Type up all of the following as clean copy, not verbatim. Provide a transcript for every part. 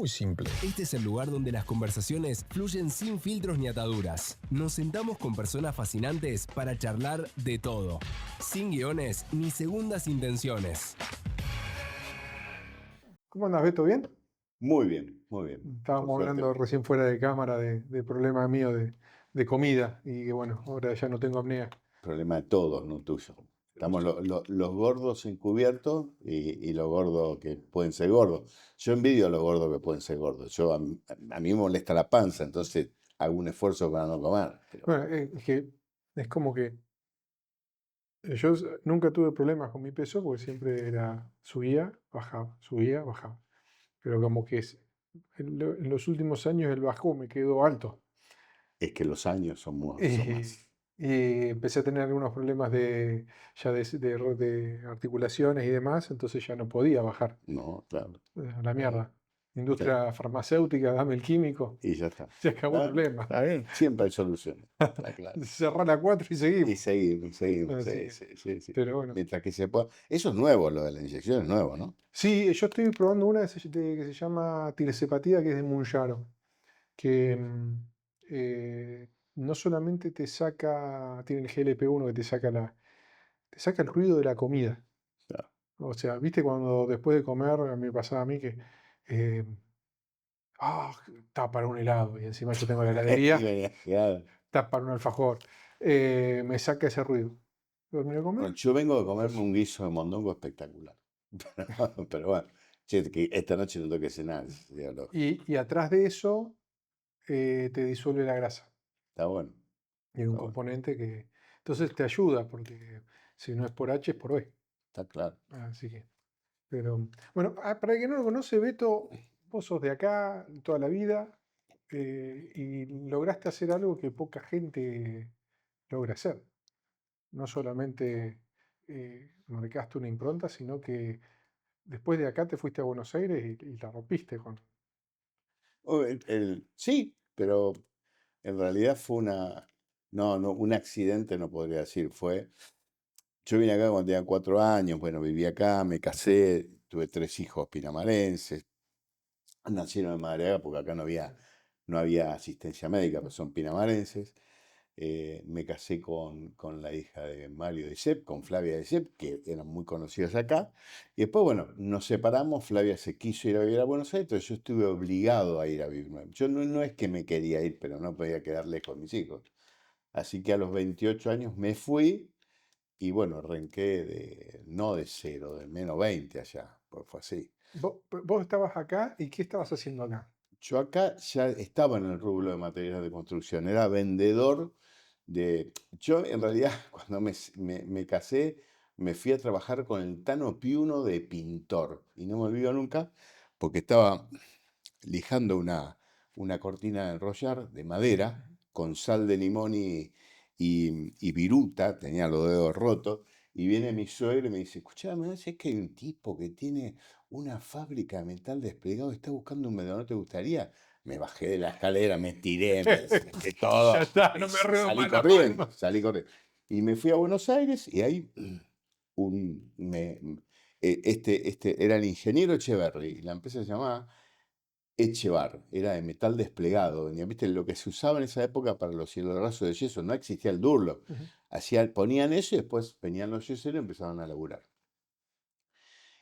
muy simple. Este es el lugar donde las conversaciones fluyen sin filtros ni ataduras. Nos sentamos con personas fascinantes para charlar de todo, sin guiones ni segundas intenciones. ¿Cómo andas, Beto? ¿Bien? Muy bien, muy bien. Estábamos Por suerte. hablando recién fuera de cámara de problema mío de comida y que bueno, ahora ya no tengo apnea. Problema de todos, no tuyo. Estamos los gordos encubiertos y los gordos que pueden ser gordos. Yo envidio a los gordos que pueden ser gordos. A mí me molesta la panza, entonces hago un esfuerzo para no comer. Pero Bueno, es como que yo nunca tuve problemas con mi peso porque siempre subía, bajaba. Pero como que en los últimos años el bajó me quedó alto. es que los años son Y, más. y empecé a tener algunos problemas de articulaciones y demás, entonces ya no podía bajar. No, claro. A la mierda. Industria farmacéutica, dame el químico. Y ya está. Se acabó el problema. Está bien. Siempre hay soluciones. Está claro. Cerrar la 4 y seguimos. Y seguimos. Así Sí. Pero bueno. Mientras que se pueda. Eso es nuevo, lo de la inyección es nuevo, ¿no? Sí, yo estoy probando una que se llama tirzepatida, que es de Mounjaro, que no solamente tiene el GLP-1 que te saca el ruido de la comida. Claro. O sea, viste cuando después de comer, me pasaba a mí que eh, está para un helado y encima yo tengo la heladería, Claro. está para un alfajor. Me saca ese ruido. ¿Termino de comer? Bueno, yo vengo de comerme un guiso de mondongo espectacular. Pero bueno, che, que esta noche no toque cenar. Y atrás de eso te disuelve la grasa. Está bueno. Y hay un Está bueno. componente que. Entonces te ayuda, porque si no es por H, es por B. Está claro. Así que. Pero. Bueno, para el que no lo conoce, Beto, vos sos de acá toda la vida y lograste hacer algo que poca gente logra hacer. No solamente marcaste una impronta, sino que después de acá te fuiste a Buenos Aires y la rompiste con. Sí, pero en realidad fue un accidente, no podría decir. Yo vine acá cuando tenía 4 años, bueno, viví acá, me casé, tuve 3 hijos pinamarenses, nacieron en Madariaga porque acá no había asistencia médica, pero son pinamarenses. Me casé con la hija de Mario de Sepp, con Flavia de Sepp, que eran muy conocidas acá. Y después, bueno, nos separamos, Flavia se quiso ir a vivir a Buenos Aires, entonces yo estuve obligado a ir a vivir. Yo no es que me quería ir, pero no podía quedar lejos de mis hijos. Así que a los 28 años me fui y bueno, arranqué no de cero, de menos 20 allá, pues fue así. Vos estabas acá y ¿qué estabas haciendo acá? Yo acá ya estaba en el rubro de materiales de construcción, era vendedor Yo en realidad cuando me casé me fui a trabajar con el Tano Piuno de pintor y no me olvido nunca porque estaba lijando una cortina de enrollar de madera con sal de limón y viruta, tenía los dedos rotos. Y viene mi suegro y me dice, escuchame, ¿es que hay un tipo que tiene una fábrica de metal desplegado y está buscando un medidor, ¿no te gustaría? Me bajé de la escalera, me tiré, me de todo. Ya está, no me ruedo Salí más la corriendo, palma. salí corriendo. Y me fui a Buenos Aires y ahí era el ingeniero Echeverry, y la empresa se llamaba Echevar, era de metal desplegado. ¿Viste? Lo que se usaba en esa época para los hielorrazos de yeso, no existía el Durlock. Ponían eso y después venían los yeseros y empezaban a laburar.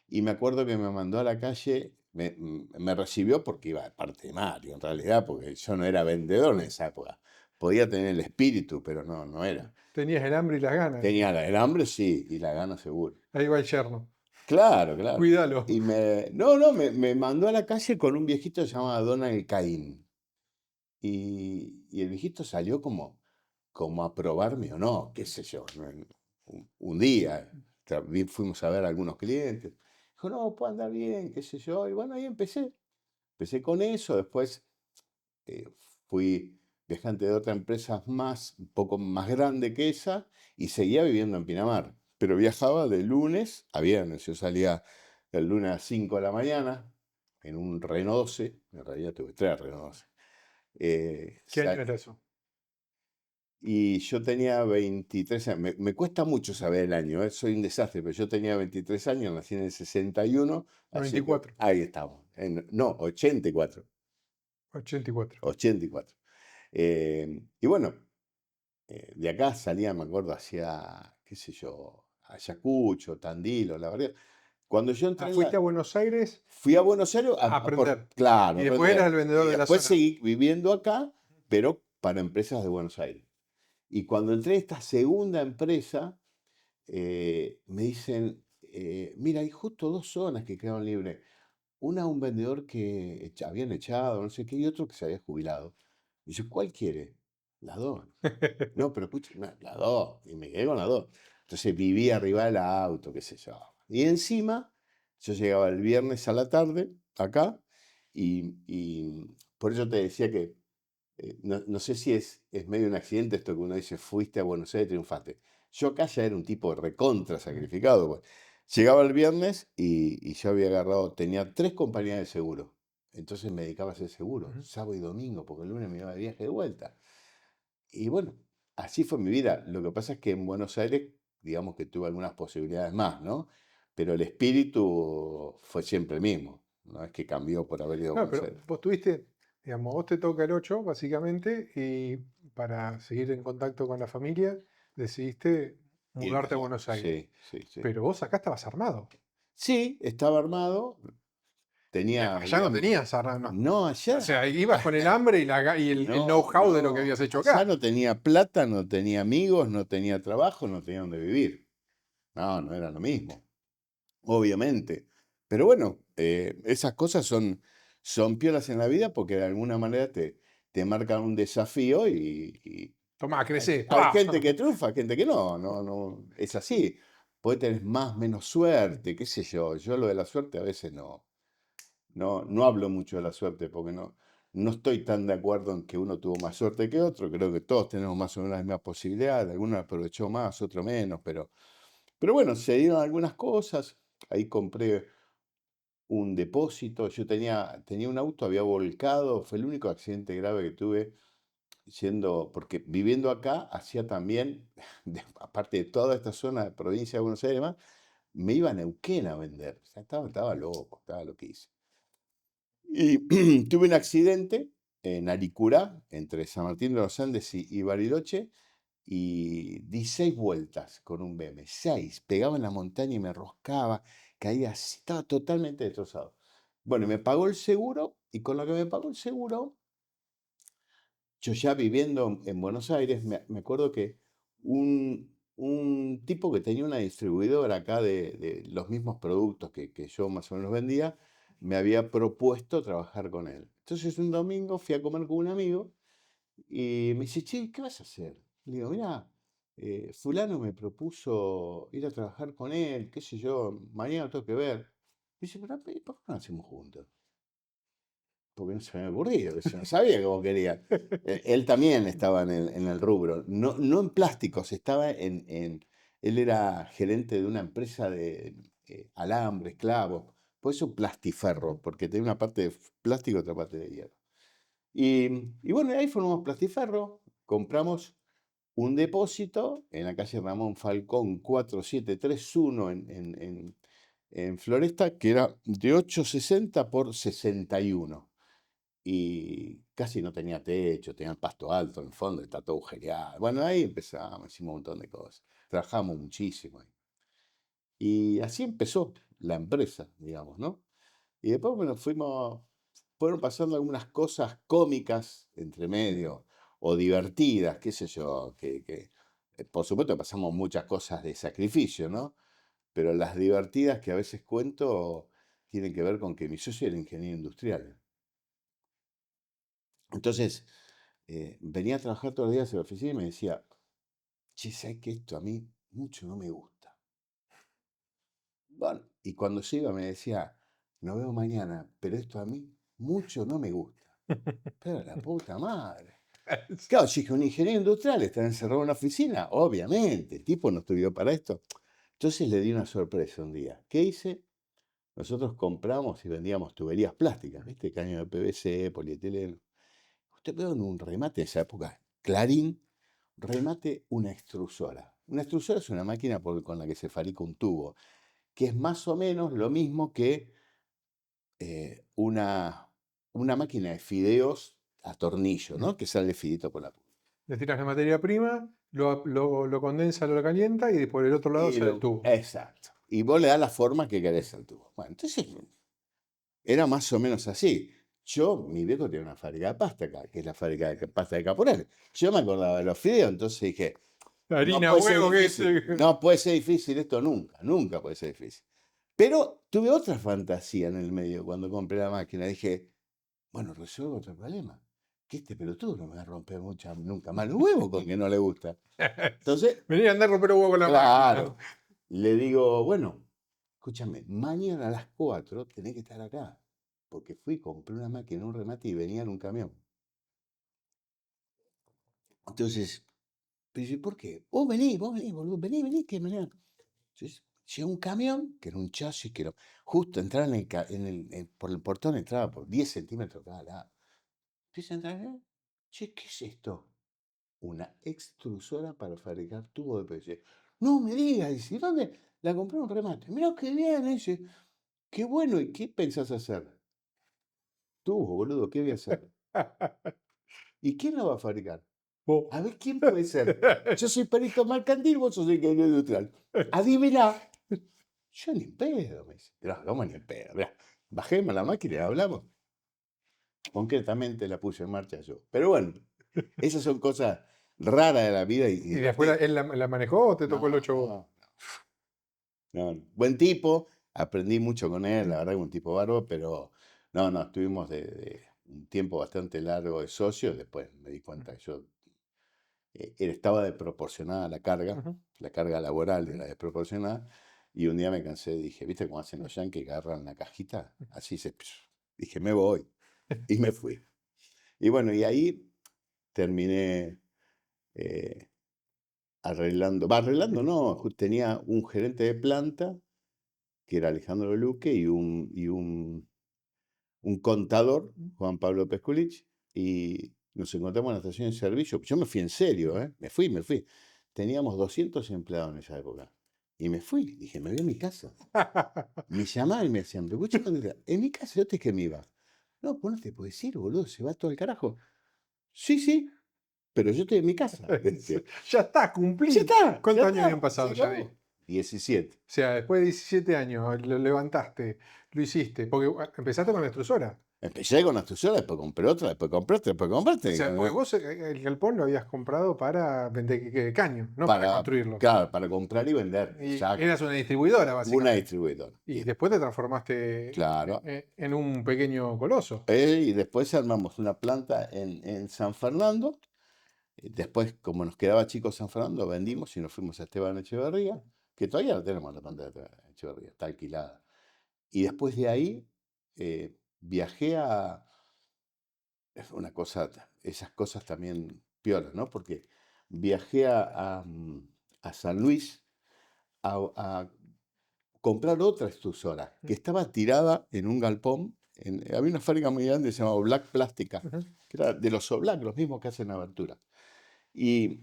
Y me acuerdo que me mandó a la calle, me recibió porque iba de parte de Mario, en realidad, porque yo no era vendedor en esa época. Podía tener el espíritu, pero no era. Tenías el hambre y las ganas. Tenía el hambre, sí, y la gana seguro. Ahí va el yerno. Claro. Cuídalo. Y me mandó a la calle con un viejito que se llamaba Donald Caín. Y el viejito salió como a probarme o no, qué sé yo. Un día fuimos a ver a algunos clientes. Dijo, no, puede andar bien, qué sé yo. Y bueno, ahí empecé. Empecé con eso. Después fui viajante de otra empresa un poco más grande que esa, y seguía viviendo en Pinamar. Pero viajaba de lunes a viernes. Yo salía el lunes a 5 de la mañana en un Renault 12. En realidad tuve 3 Renault 12. ¿Qué año era eso? Y yo tenía 23 años. Me cuesta mucho saber el año, soy un desastre, pero yo tenía 23 años, nací en el 61. 94. Ahí estamos. No, 84. 84. 84. Y bueno, de acá salía, me acuerdo, hacia, qué sé yo, Ayacucho, Tandilo, la verdad. Cuando yo entré en Fuiste a Buenos Aires fui a Buenos Aires a aprender. claro, Y a después eras aprender. el vendedor Y de la después zona. seguí viviendo acá, pero para empresas de Buenos Aires. Y cuando entré a esta segunda empresa, me dicen, mira, hay justo 2 zonas que quedaron libres. Una, un vendedor que habían echado, no sé qué, y otro que se había jubilado. Y yo, ¿cuál quiere? Las dos. No, pero escucha, no, las dos. Y me quedé con las dos. Entonces viví arriba del auto, qué sé yo. Y encima, yo llegaba el viernes a la tarde, acá, y por eso te decía que no sé si es medio un accidente esto que uno dice, fuiste a Buenos Aires y triunfaste. Yo acá ya era un tipo recontra sacrificado, pues. Llegaba el viernes y yo había agarrado, tenía 3 compañías de seguro. Entonces me dedicaba a hacer seguro, Ujú. sábado y domingo, porque el lunes me iba de viaje de vuelta. Y bueno, así fue mi vida. Lo que pasa es que en Buenos Aires, digamos que tuve algunas posibilidades más, ¿no? Pero el espíritu fue siempre el mismo. No es que cambió por haber ido a Claro, Buenos pero Aires. vos tuviste, digamos, vos te toca el 8, básicamente, y para seguir en contacto con la familia, decidiste Irme mudarte a allá. Buenos Aires. Sí, sí, sí. Pero vos acá estabas armado. Sí, estaba armado, tenía, Allá no digamos, tenías armado. No. no O allá, sea, ibas con el hambre y el no, know-how de lo que no, habías hecho allá acá. no tenía plata, no tenía amigos, no tenía trabajo, no tenía donde vivir. No, no era lo mismo, obviamente. Pero bueno, esas cosas son piolas en la vida porque de alguna manera te marcan un desafío y Tomá, crecé. hay ¡Pah! gente que triunfa, hay gente que no, es así. Puede tener más, menos suerte, qué sé yo. Yo lo de la suerte a veces no hablo mucho de la suerte porque no estoy tan de acuerdo en que uno tuvo más suerte que otro. Creo que todos tenemos más o menos las mismas posibilidades. Alguno aprovechó más, otro menos, pero bueno, se dieron algunas cosas. Ahí compré un depósito. Yo tenía un auto, había volcado. Fue el único accidente grave que tuve porque viviendo acá, hacía también, aparte de toda esta zona de provincia de Buenos Aires, y demás, me iba a Neuquén a vender. O sea, estaba loco, estaba loquísimo. Y tuve un accidente en Aricurá, entre San Martín de los Andes y Bariloche, y di 6 vueltas con un BM. 6. Pegaba en la montaña y me roscaba, caía así, estaba totalmente destrozado. Bueno, me pagó el seguro, y con lo que me pagó el seguro, yo ya viviendo en Buenos Aires, me acuerdo que un tipo que tenía una distribuidora acá de los mismos productos que yo más o menos vendía, me había propuesto trabajar con él. Entonces un domingo fui a comer con un amigo y me dice, che, ¿qué vas a hacer? Le digo, mira, fulano me propuso ir a trabajar con él, qué sé yo, mañana lo tengo que ver. Me dice, pero ¿por qué no lo hacemos juntos? Porque no se me había ocurrido, yo no sabía cómo quería. Él también estaba en el rubro, no en plásticos, él era gerente de una empresa de alambres, clavos, por eso plastiferro, porque tenía una parte de plástico y otra parte de hierro. Y bueno, ahí formamos Plastiferro, compramos un depósito en la calle Ramón Falcón 4731 en Floresta, que era de 860 por 61 y casi no tenía techo, tenía el pasto alto en el fondo, está todo agujereado. Bueno, ahí empezamos, hicimos un montón de cosas. Trabajamos muchísimo ahí. Y así empezó la empresa, digamos, ¿no? Y después, bueno, fueron pasando algunas cosas cómicas entre medio, o divertidas, qué sé yo, por supuesto pasamos muchas cosas de sacrificio, ¿no? Pero las divertidas que a veces cuento tienen que ver con que mi socio era ingeniero industrial. Entonces, venía a trabajar todos los días en la oficina y me decía, che, ¿sabes que esto a mí mucho no me gusta? Bueno, y cuando se iba me decía, nos vemos mañana, pero esto a mí mucho no me gusta. Pero la puta madre. Claro, si es que un ingeniero industrial está encerrado en una oficina, obviamente, el tipo no estudió para esto. Entonces le di una sorpresa un día. ¿Qué hice? Nosotros compramos y vendíamos tuberías plásticas, ¿viste? Caño de PVC, polietileno. Usted veo en un remate de esa época, Clarín, remate una extrusora. Una extrusora es una máquina con la que se fabrica un tubo, que es más o menos lo mismo que una máquina de fideos a tornillo, ¿no? Que sale fidito por la punta. Le tiras la materia prima, lo condensa, lo calienta y por el otro lado sale el tubo. Exacto. Y vos le das la forma que querés al tubo. Bueno, entonces era más o menos así. Mi viejo tiene una fábrica de pasta acá, que es la fábrica de pasta de Caporal. Yo me acordaba de los fideos, entonces dije, Harina, puede ser huevo, que difícil, no puede ser difícil esto nunca, nunca puede ser difícil. Pero tuve otra fantasía en el medio cuando compré la máquina. Dije, bueno, resuelvo otro problema. Que este pelotudo no me va a romper nunca más los huevos con que no le gusta. Entonces, venía a andar a romper un huevo con la claro, máquina. le digo, bueno, escúchame, mañana a las 4 tenés que estar acá. Porque fui, compré una máquina en un remate y venía en un camión. Entonces, pero dice, ¿por qué? Vos venís, boludo, vení, que mañana. Entonces, llega un camión, que era un chasis, que justo entraba por el portón, entraba por 10 centímetros cada lado. Empieza a entrar, che, ¿qué es esto? Una extrusora para fabricar tubos de PVC. No me digas, dice, ¿dónde? La compré en un remate. Mirá qué bien, dice, qué bueno, ¿y qué pensás hacer? Tubo, boludo, ¿qué voy a hacer? ¿Y quién lo va a fabricar? Vos. A ver, ¿quién puede ser? Yo soy perito mercantil, vos sos ingeniero industrial. Adivina. Yo ni en pedo, me dice. No, vamos ni en pedo. Mirá, bajemos la máquina y hablamos. Concretamente la puse en marcha yo. Pero bueno, esas son cosas raras de la vida. ¿Y después él la manejó o te tocó el 8 vos? No. Buen tipo, aprendí mucho con él, la verdad que un tipo bárbaro, pero no, estuvimos de un tiempo bastante largo de socios. Después me di cuenta que yo estaba desproporcionada la carga laboral era desproporcionada. Y un día me cansé y dije, ¿viste cómo hacen los yankees que agarran la cajita? Así dije, me voy. Y me fui. Y bueno, y ahí terminé arreglando. Arreglando no, tenía un gerente de planta, que era Alejandro Luque, y un contador, Juan Pablo Pesculich, y nos encontramos en la estación de servicio. Yo me fui en serio, me fui. Teníamos 200 empleados en esa época. Y me fui, dije, me voy a mi casa. Me llamaban y me decían, ¿pero escucha dónde está? En mi casa, yo te que me iba. No, pues no te puedes ir, boludo, se va todo el carajo. Sí, pero yo estoy en mi casa. Ya está, cumplí. Ya está. ¿Cuántos ya años está, habían pasado se ya acabó. ahí? 17. O sea, después de 17 años lo levantaste, lo hiciste, porque empezaste con la extrusora. Empecé con la extrusora, después compré otra, después compraste. O sea, porque vos el galpón lo habías comprado para vender caño, no para construirlo. Claro, para comprar y vender. Y Exacto. eras una distribuidora, básicamente. Una distribuidora. Y después te transformaste Claro. en un pequeño coloso. Y después armamos una planta en San Fernando. Después, como nos quedaba chico San Fernando, vendimos y nos fuimos a Esteban Echeverría, que todavía la tenemos la planta de Esteban Echeverría, está alquilada. Y después de ahí viajé a... Es una cosa, esas cosas también piolas, ¿no? Porque viajé a San Luis a comprar otra extrusora que estaba tirada en un galpón. Había una fábrica muy grande que se llamaba Black Plástica, que era de los Oblak, los mismos que hacen abertura. Y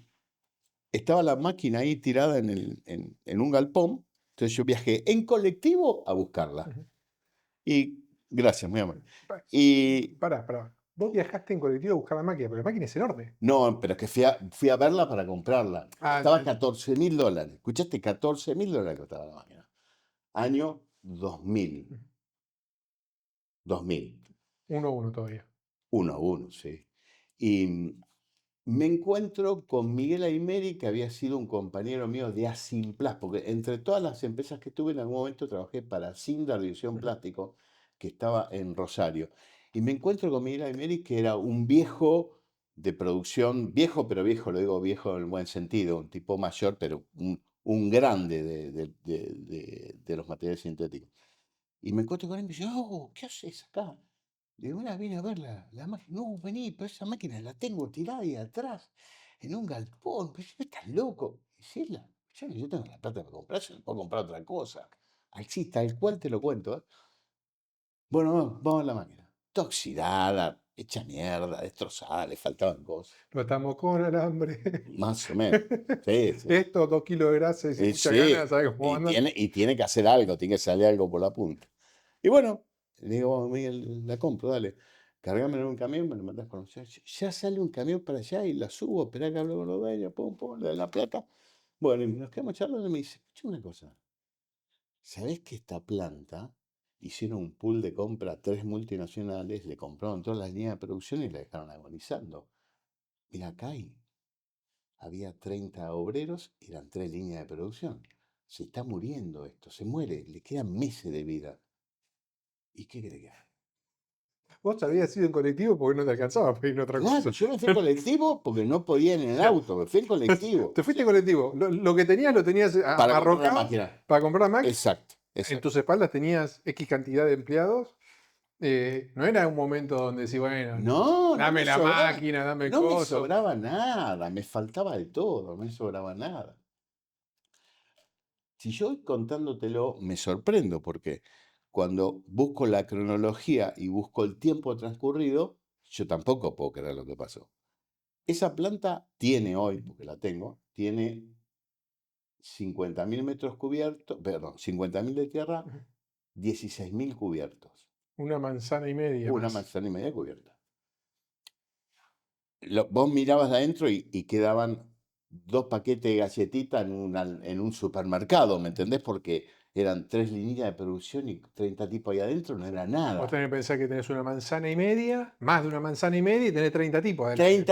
estaba la máquina ahí tirada en un galpón. Entonces yo viajé en colectivo a buscarla. Y gracias, muy amable. Y Pará. Vos viajaste en colectivo a buscar la máquina, pero la máquina es enorme. no, pero es que fui a verla para comprarla. Estaba $14.000. ¿Escuchaste? $14.000 costaba la máquina. Año 2000. 2000. 1-1 todavía. 1-1, sí. Y me encuentro con Miguel Aimeri, que había sido un compañero mío de Asimplas, porque entre todas las empresas que tuve en algún momento trabajé para Sindar División Plástico, que estaba en Rosario. Y me encuentro con Miguel Aimeri, que era un viejo de producción, viejo, pero viejo, lo digo viejo en el buen sentido, un tipo mayor, pero un grande de los materiales sintéticos. Y me encuentro con él y me dice, oh, ¿qué haces acá? Le digo, mira, vine a ver la máquina. No, vení, pero esa máquina la tengo tirada ahí atrás, en un galpón. Pero estás loco. Y si yo tengo la plata para comprar, yo no puedo comprar otra cosa. Así, tal cual te lo cuento. ¿eh? Bueno, vamos a la máquina. Está oxidada, hecha mierda, destrozada, le faltaban cosas. Lo atamos con alambre. Más o menos. Sí. Esto, 2 kilos de grasa y muchas ganas, ¿sabes cómo anda? Y tiene que hacer algo, tiene que salir algo por la punta. Y bueno, Le digo, "Vamos, Miguel, la compro, dale. Cargámelo en un camión, me lo mandás con ya sale un camión para allá y la subo, esperá que hablo con los dueños, pum, pum, le doy la plata. Bueno, y nos quedamos charlando y me dice, escucha una cosa, ¿sabés que esta planta hicieron un pool de compra a 3 multinacionales, le compraron todas las líneas de producción y la dejaron agonizando? Mira, había 30 obreros, eran 3 líneas de producción. Se está muriendo esto, se muere, le quedan meses de vida. ¿Y qué cree que haga? Vos habías ido en colectivo porque no te alcanzaba para ir en otra Claro, cosa. yo me fui en colectivo porque no podía ir en el auto, me fui en colectivo. Te fuiste en colectivo. Lo que tenías lo tenías Para comprar la amarrocado máquina. para comprar la máquina. Exacto, En exacto. tus espaldas tenías X cantidad de empleados. No era un momento donde decís, bueno, No, no dame me la sobraba, máquina, dame el no me coso. sobraba nada, me faltaba de todo, no me sobraba nada. Si yo voy contándotelo, me sorprendo porque cuando busco la cronología y busco el tiempo transcurrido, yo tampoco puedo creer lo que pasó. Esa planta tiene hoy, porque la tengo, tiene 50.000 metros cubiertos, perdón, 50.000 de tierra, 16.000 cubiertos. Una manzana y media Una más. manzana y media cubierta. Vos mirabas de adentro y quedaban 2 paquetes de galletitas en un supermercado, ¿me entendés? Porque eran 3 líneas de producción y 30 tipos ahí adentro, no era Vos nada. tenés que pensar que tenés una manzana y media, más de una manzana y media y tenés 30 tipos adelante.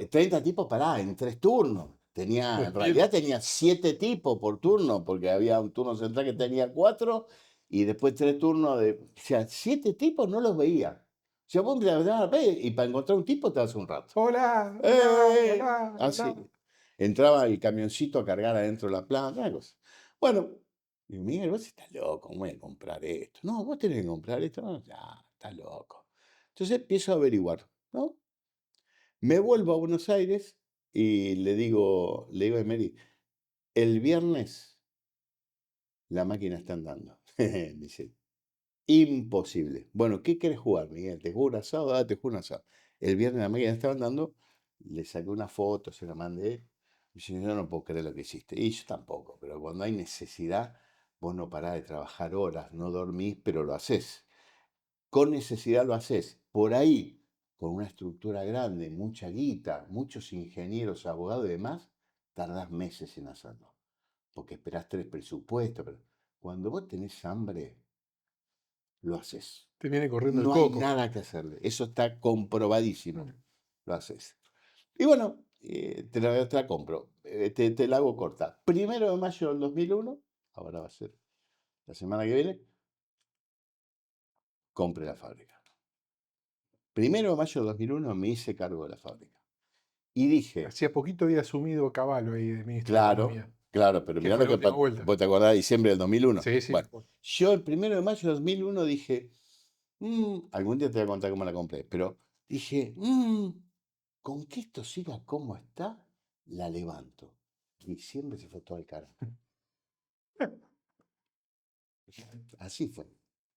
30 tipos, pará, en 3 turnos. En realidad tenía 7 tipos por turno, porque había un turno central que tenía 4 y después 3 turnos de. O sea, 7 tipos no los veía. O sea, vos y para encontrar un tipo te hace un rato. Hola, hola, ¡Eh! hola, Así. hola. Entraba el camioncito a cargar adentro de la planta, una cosa. Bueno, digo, Miguel, vos estás loco, ¿cómo voy a comprar esto? No, vos tenés que comprar esto. No, ya, estás loco. Entonces empiezo a averiguar, ¿no? Me vuelvo a Buenos Aires y le digo a Emery, el viernes la máquina está andando. Dice, imposible. Bueno, ¿qué querés jugar, Miguel? ¿Te juego un asado? Te juego un asado. El viernes la máquina estaba andando, le saqué una foto, se la mandé. Y dice, yo no puedo creer lo que hiciste. Y yo tampoco, pero cuando hay necesidad, vos no parás de trabajar horas, no dormís, pero lo haces. Con necesidad lo haces. Por ahí, con una estructura grande, mucha guita, muchos ingenieros, abogados y demás, tardás meses en hacerlo. Porque esperás 3 presupuestos. Pero cuando vos tenés hambre, lo haces. Te viene corriendo el No hay coco. nada que hacerle. Eso está comprobadísimo. Lo haces. Y bueno, te la compro. Te la hago corta. 1 de mayo del 2001, ahora va a ser la semana que viene, compré la fábrica. 1 de mayo del 2001 me hice cargo de la fábrica. Y dije, Hacía poquito había asumido Caballo ahí de ministro de claro, Economía. claro, pero Que mirá fue lo la que última vuelta. vos te acordás de diciembre del 2001. Sí, sí. Bueno, yo el 1 de mayo del 2001 dije, algún día te voy a contar cómo la compré, pero dije, con que esto siga como está, la levanto. Diciembre se fue todo al carajo. Así fue.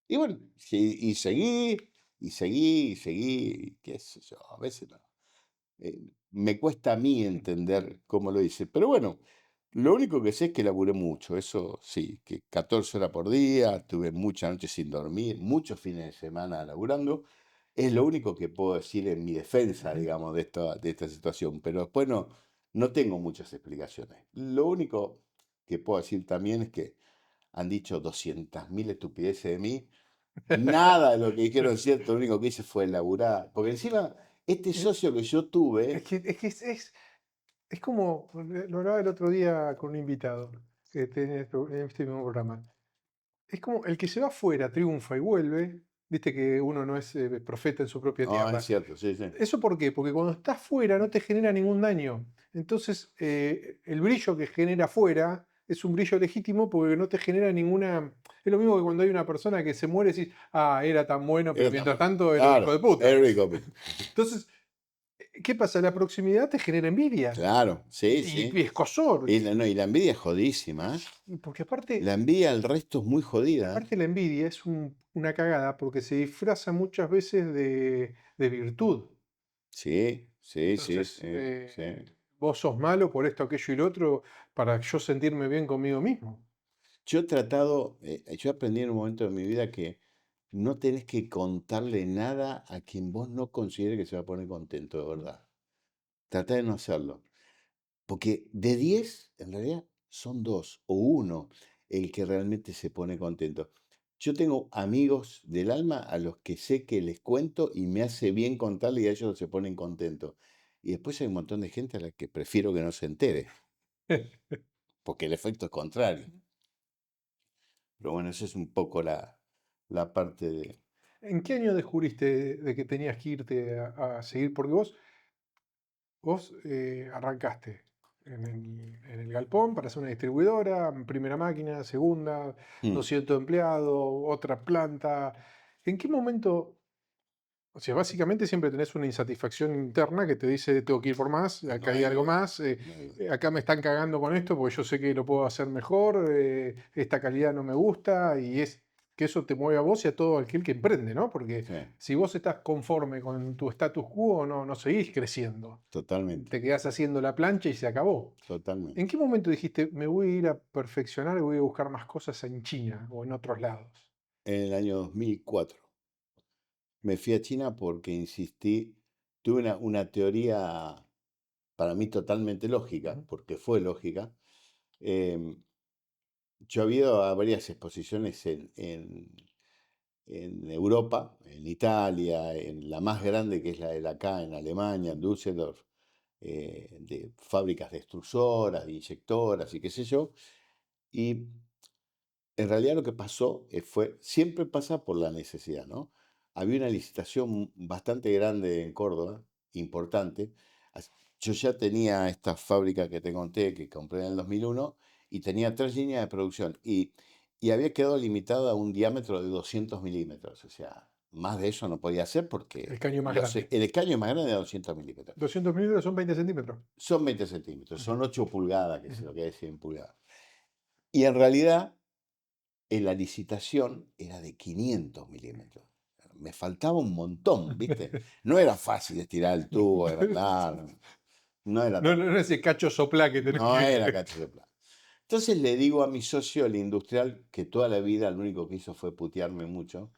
Y bueno, y seguí, y qué sé yo, a veces no. Me cuesta a mí entender cómo lo hice, pero bueno, lo único que sé es que laburé mucho, eso sí, que 14 horas por día, tuve muchas noches sin dormir, muchos fines de semana laburando, es lo único que puedo decir en mi defensa, digamos, de esta situación, pero después no tengo muchas explicaciones. Lo único que puedo decir también es que han dicho 200.000 estupideces de mí. Nada de lo que dijeron es cierto, lo único que hice fue laburar. Porque encima, este socio que yo Es tuve, que es como, lo hablaba el otro día con un invitado que tiene en este mismo programa. Es como el que se va afuera, triunfa y vuelve, viste que uno no es profeta en su propia no, tierra. es cierto, sí, sí. ¿Eso por qué? Porque cuando estás fuera no te genera ningún daño. Entonces, el brillo que genera afuera es un brillo legítimo porque no te genera ninguna. Es lo mismo que cuando hay una persona que se muere y decís, ah, era tan bueno, pero mientras tanto era un hijo Claro, de puta. Eric Copy. Entonces, ¿qué pasa? La proximidad te genera envidia Claro, sí, y sí. escozor. Y la envidia es jodísima, ¿eh? Porque aparte, La envidia al resto es muy jodida, ¿eh? la envidia es una cagada porque se disfraza muchas veces de virtud. Sí, sí, sí, Entonces, sí, sí. vos sos malo por esto, aquello y lo otro, para yo sentirme bien conmigo mismo. Yo he aprendí en un momento de mi vida que no tenés que contarle nada a quien vos no consideres que se va a poner contento, de verdad. Tratá de no hacerlo. Porque de 10 en realidad, son 2 o uno el que realmente se pone contento. Yo tengo amigos del alma a los que sé que les cuento y me hace bien contarle y a ellos se ponen contentos. Y después hay un montón de gente a la que prefiero que no se entere, porque el efecto es contrario. Pero bueno, esa es un poco la parte de... ¿En qué año descubriste de que tenías que irte a seguir? Porque vos arrancaste en el galpón para hacer una distribuidora, primera máquina, segunda, Mm, 200 empleados, otra planta. ¿En qué momento? O sea, básicamente siempre tenés una insatisfacción interna que te dice, tengo que ir por más, no acá hay hay algo duda, más, no hay duda. acá me están cagando con esto porque yo sé que lo puedo hacer mejor, esta calidad no me gusta, y es que eso te mueve a vos y a todo aquel que emprende, ¿no? Porque Sí, si vos estás conforme con tu status quo, no seguís creciendo. totalmente, Te quedás haciendo la plancha y se acabó. ¿En totalmente. qué momento dijiste, me voy a ir a perfeccionar y voy a buscar más cosas en China o en otros lados? En el año 2004 me fui a China porque insistí, tuve una teoría para mí totalmente lógica, Ujú. porque fue lógica. Em, yo había ido a varias exposiciones en Europa, en Italia, en la más grande que es la de acá en Alemania, en Düsseldorf, de fábricas de extrusoras, de inyectoras y qué sé yo. Y en realidad lo que pasó fue, siempre pasa por la necesidad, ¿no? Había una licitación bastante grande en Córdoba, importante. Yo ya tenía esta fábrica que te conté, que compré en el 2001, y tenía 3 líneas de producción. Y había quedado limitada a un diámetro de 200 milímetros. O sea, más de eso no podía hacer El porque caño más grande. el escaño más grande era 200 milímetros. 200 milímetros son 20 centímetros. Son 20 centímetros, Ujú, son 8 pulgadas, que es ujú. lo que es 100 pulgadas. Y en realidad en la licitación era de 500 milímetros. Me faltaba un montón, ¿viste? No era fácil estirar el tubo, agrandar, no era No, tan no, no ese cacho soplá que tenés no era que. cacho de plata. Entonces le digo a mi socio, el industrial, que toda la vida lo único que hizo fue putearme mucho,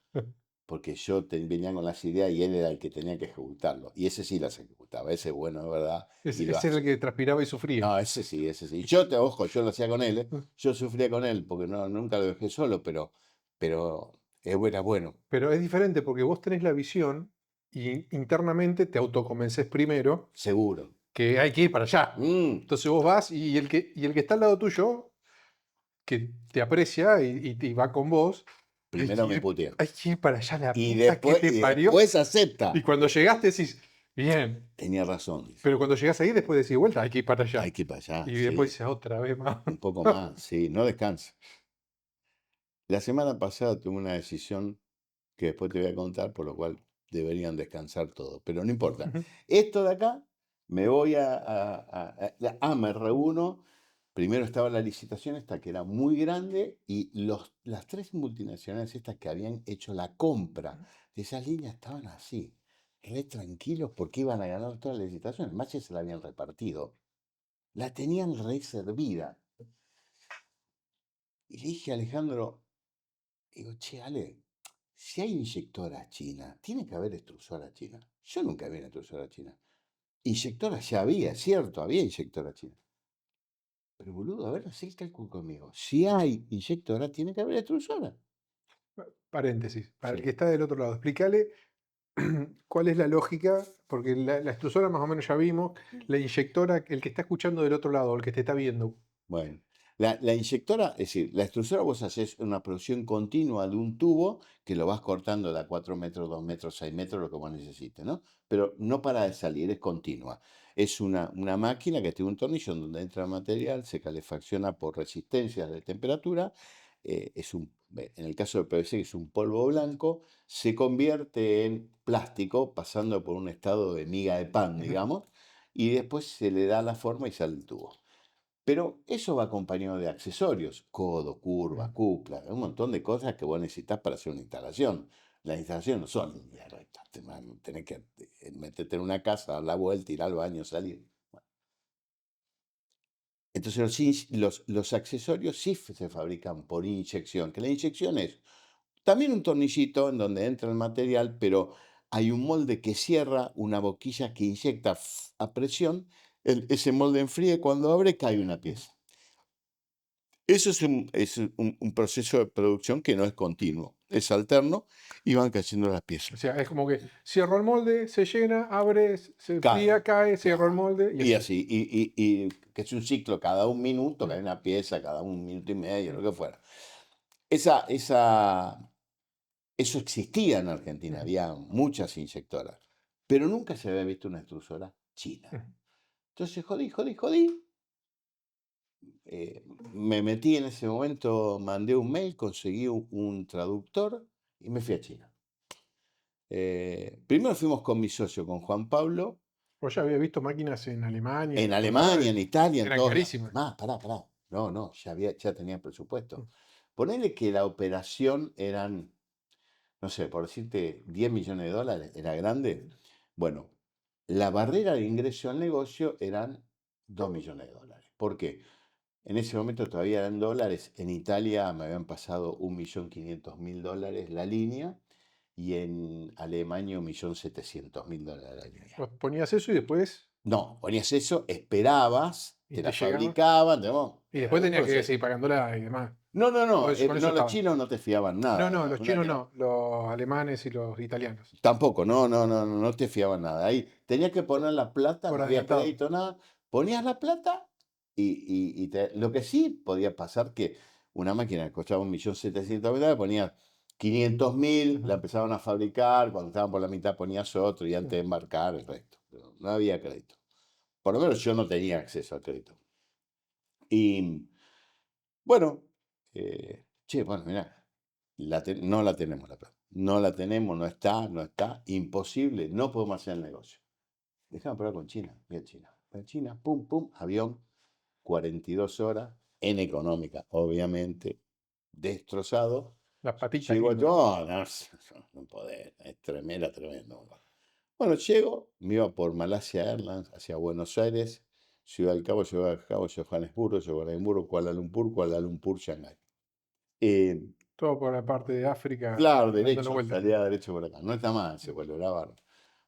porque yo venía con las ideas y él era el que tenía que ejecutarlo. Y ese sí las ejecutaba, ese es bueno, de verdad, y lo Ese era hace. el que transpiraba y sufría. No, ese sí, ese sí. Ojo, yo lo hacía con él, ¿eh? Yo sufría con él porque no, nunca lo dejé solo, pero era bueno, Pero es diferente porque vos tenés la visión y internamente te autoconvencés primero seguro. que hay que ir para allá. Mm, Entonces vos vas y el que está al lado tuyo, que te aprecia y va con vos, primero me puteó. hay que ir para allá, la Y puta que después, te y parió. después Y acepta. cuando llegaste decís, bien. Tenía razón, dice. Pero cuando llegás ahí, después decís, vuelta, hay que ir para Hay allá. que ir para allá, Y después sí. dices, otra vez más. Un poco más, sí, no descansa. La semana pasada tuve una decisión que después te voy a contar, por lo cual deberían descansar todos, pero no importa. Esto de acá, me voy me reúno. Primero estaba la licitación esta que era muy grande y las 3 multinacionales estas que habían hecho la compra de esas líneas estaban así, re tranquilos porque iban a ganar todas las licitaciones. Más ya se la habían repartido. La tenían reservida. Y le dije a Alejandro, digo, che, Ale, si hay inyectora china, tiene que haber extrusora china. Yo nunca vi una extrusora china. Inyectora ya había, cierto, había inyectora china. Pero boludo, a ver, haz el cálculo conmigo. Si hay inyectora, tiene que haber extrusora. Paréntesis, para el que Sí, está del otro lado, explícale cuál es la lógica, porque la extrusora más o menos ya vimos, la inyectora, el que está escuchando del otro lado, el que te está viendo. bueno. La inyectora, es decir, la extrusora vos haces una producción continua de un tubo que lo vas cortando de a 4 metros, 2 metros, 6 metros, lo que vos necesites, ¿no? Pero no para de salir, es continua. Es una máquina que tiene un tornillo donde entra el material, se calefacciona por resistencias de temperatura. En el caso del PVC, que es un polvo blanco, se convierte en plástico pasando por un estado de miga de pan, Ujú. digamos, y después se le da la forma y sale el tubo. Pero eso va acompañado de accesorios, codo, curva, Ujú. cupla, un montón de cosas que vos necesitas para hacer una instalación. Las instalaciones no son líneas rectas, tenés que meterte en una casa, dar la vuelta, ir al baño, salir. Bueno, entonces los accesorios sí se fabrican por inyección, que la inyección es También un tornillito en donde entra el material, pero hay un molde que cierra, una boquilla que inyecta a presión, ese molde enfría y cuando abre cae una pieza. Eso es un proceso de producción que no es continuo, es alterno y van cayendo las O piezas. sea, es como que cierro el molde, se llena, abre, se Cae, enfría, cae, cierro el claro. molde y Y así. así, y que es un ciclo cada un minuto, cae una pieza, cada 1 minuto y medio, lo que fuera. Eso existía en Argentina, había muchas inyectoras, pero nunca se había visto una extrusora china. Entonces jodí. Me metí en ese momento, mandé un mail, conseguí un traductor y me fui a China. Primero fuimos con mi socio, con Juan Pablo, Vos ya había visto máquinas en Alemania y en en otros lados, Alemania, en Italia, en eran todos lados. carísimas. Más, pará. No, ya tenía presupuesto. Ponele que la operación eran, no sé, por decirte, 10 millones de dólares, era grande. Bueno, la barrera de ingreso al negocio eran 2 millones de dólares. ¿Por qué? En ese momento todavía eran dólares. En Italia me habían pasado 1.500.000 dólares la línea y en Alemania 1.700.000 dólares la línea. Vos ponías eso y después, No, ponías eso, esperabas, y te te la llegaba. fabricaban, ¿no? Y después Un tenías que proceso. seguir pagándola y demás. No, Con eso no, los estaba. chinos no te fiaban No, nada. no, los Una chinos que no, los alemanes y los italianos. tampoco, no te fiaban nada. Ahí tenías que poner la plata, Por no había adelantado. crédito, nada. Ponías la plata y lo que sí podía pasar que una máquina que costaba 1.700.000 dólares, ponías 500.000, la empezaban a fabricar, cuando estaban por la mitad ponías otro y antes de embarcar el resto. Pero no había crédito. Por lo menos yo no tenía acceso al crédito. Y bueno, bueno, mirá, no la tenemos la plata. No la tenemos, no está, imposible, no podemos hacer el negocio. Dejamos probar con China, voy a China, pum, avión, 42 horas, en económica, obviamente, destrozado. Las patitas Llego lindas. yo, no podés, es tremendo. Bueno, llego, me iba por Malasia Airlines hacia Buenos Aires, Ciudad del Cabo, Johannesburgo, Kuala Lumpur, Shanghái. Todo por la parte de África, Claro, dando la derecho, vuelta. salía derecho por acá. No está mal ese vuelo, era bárbaro.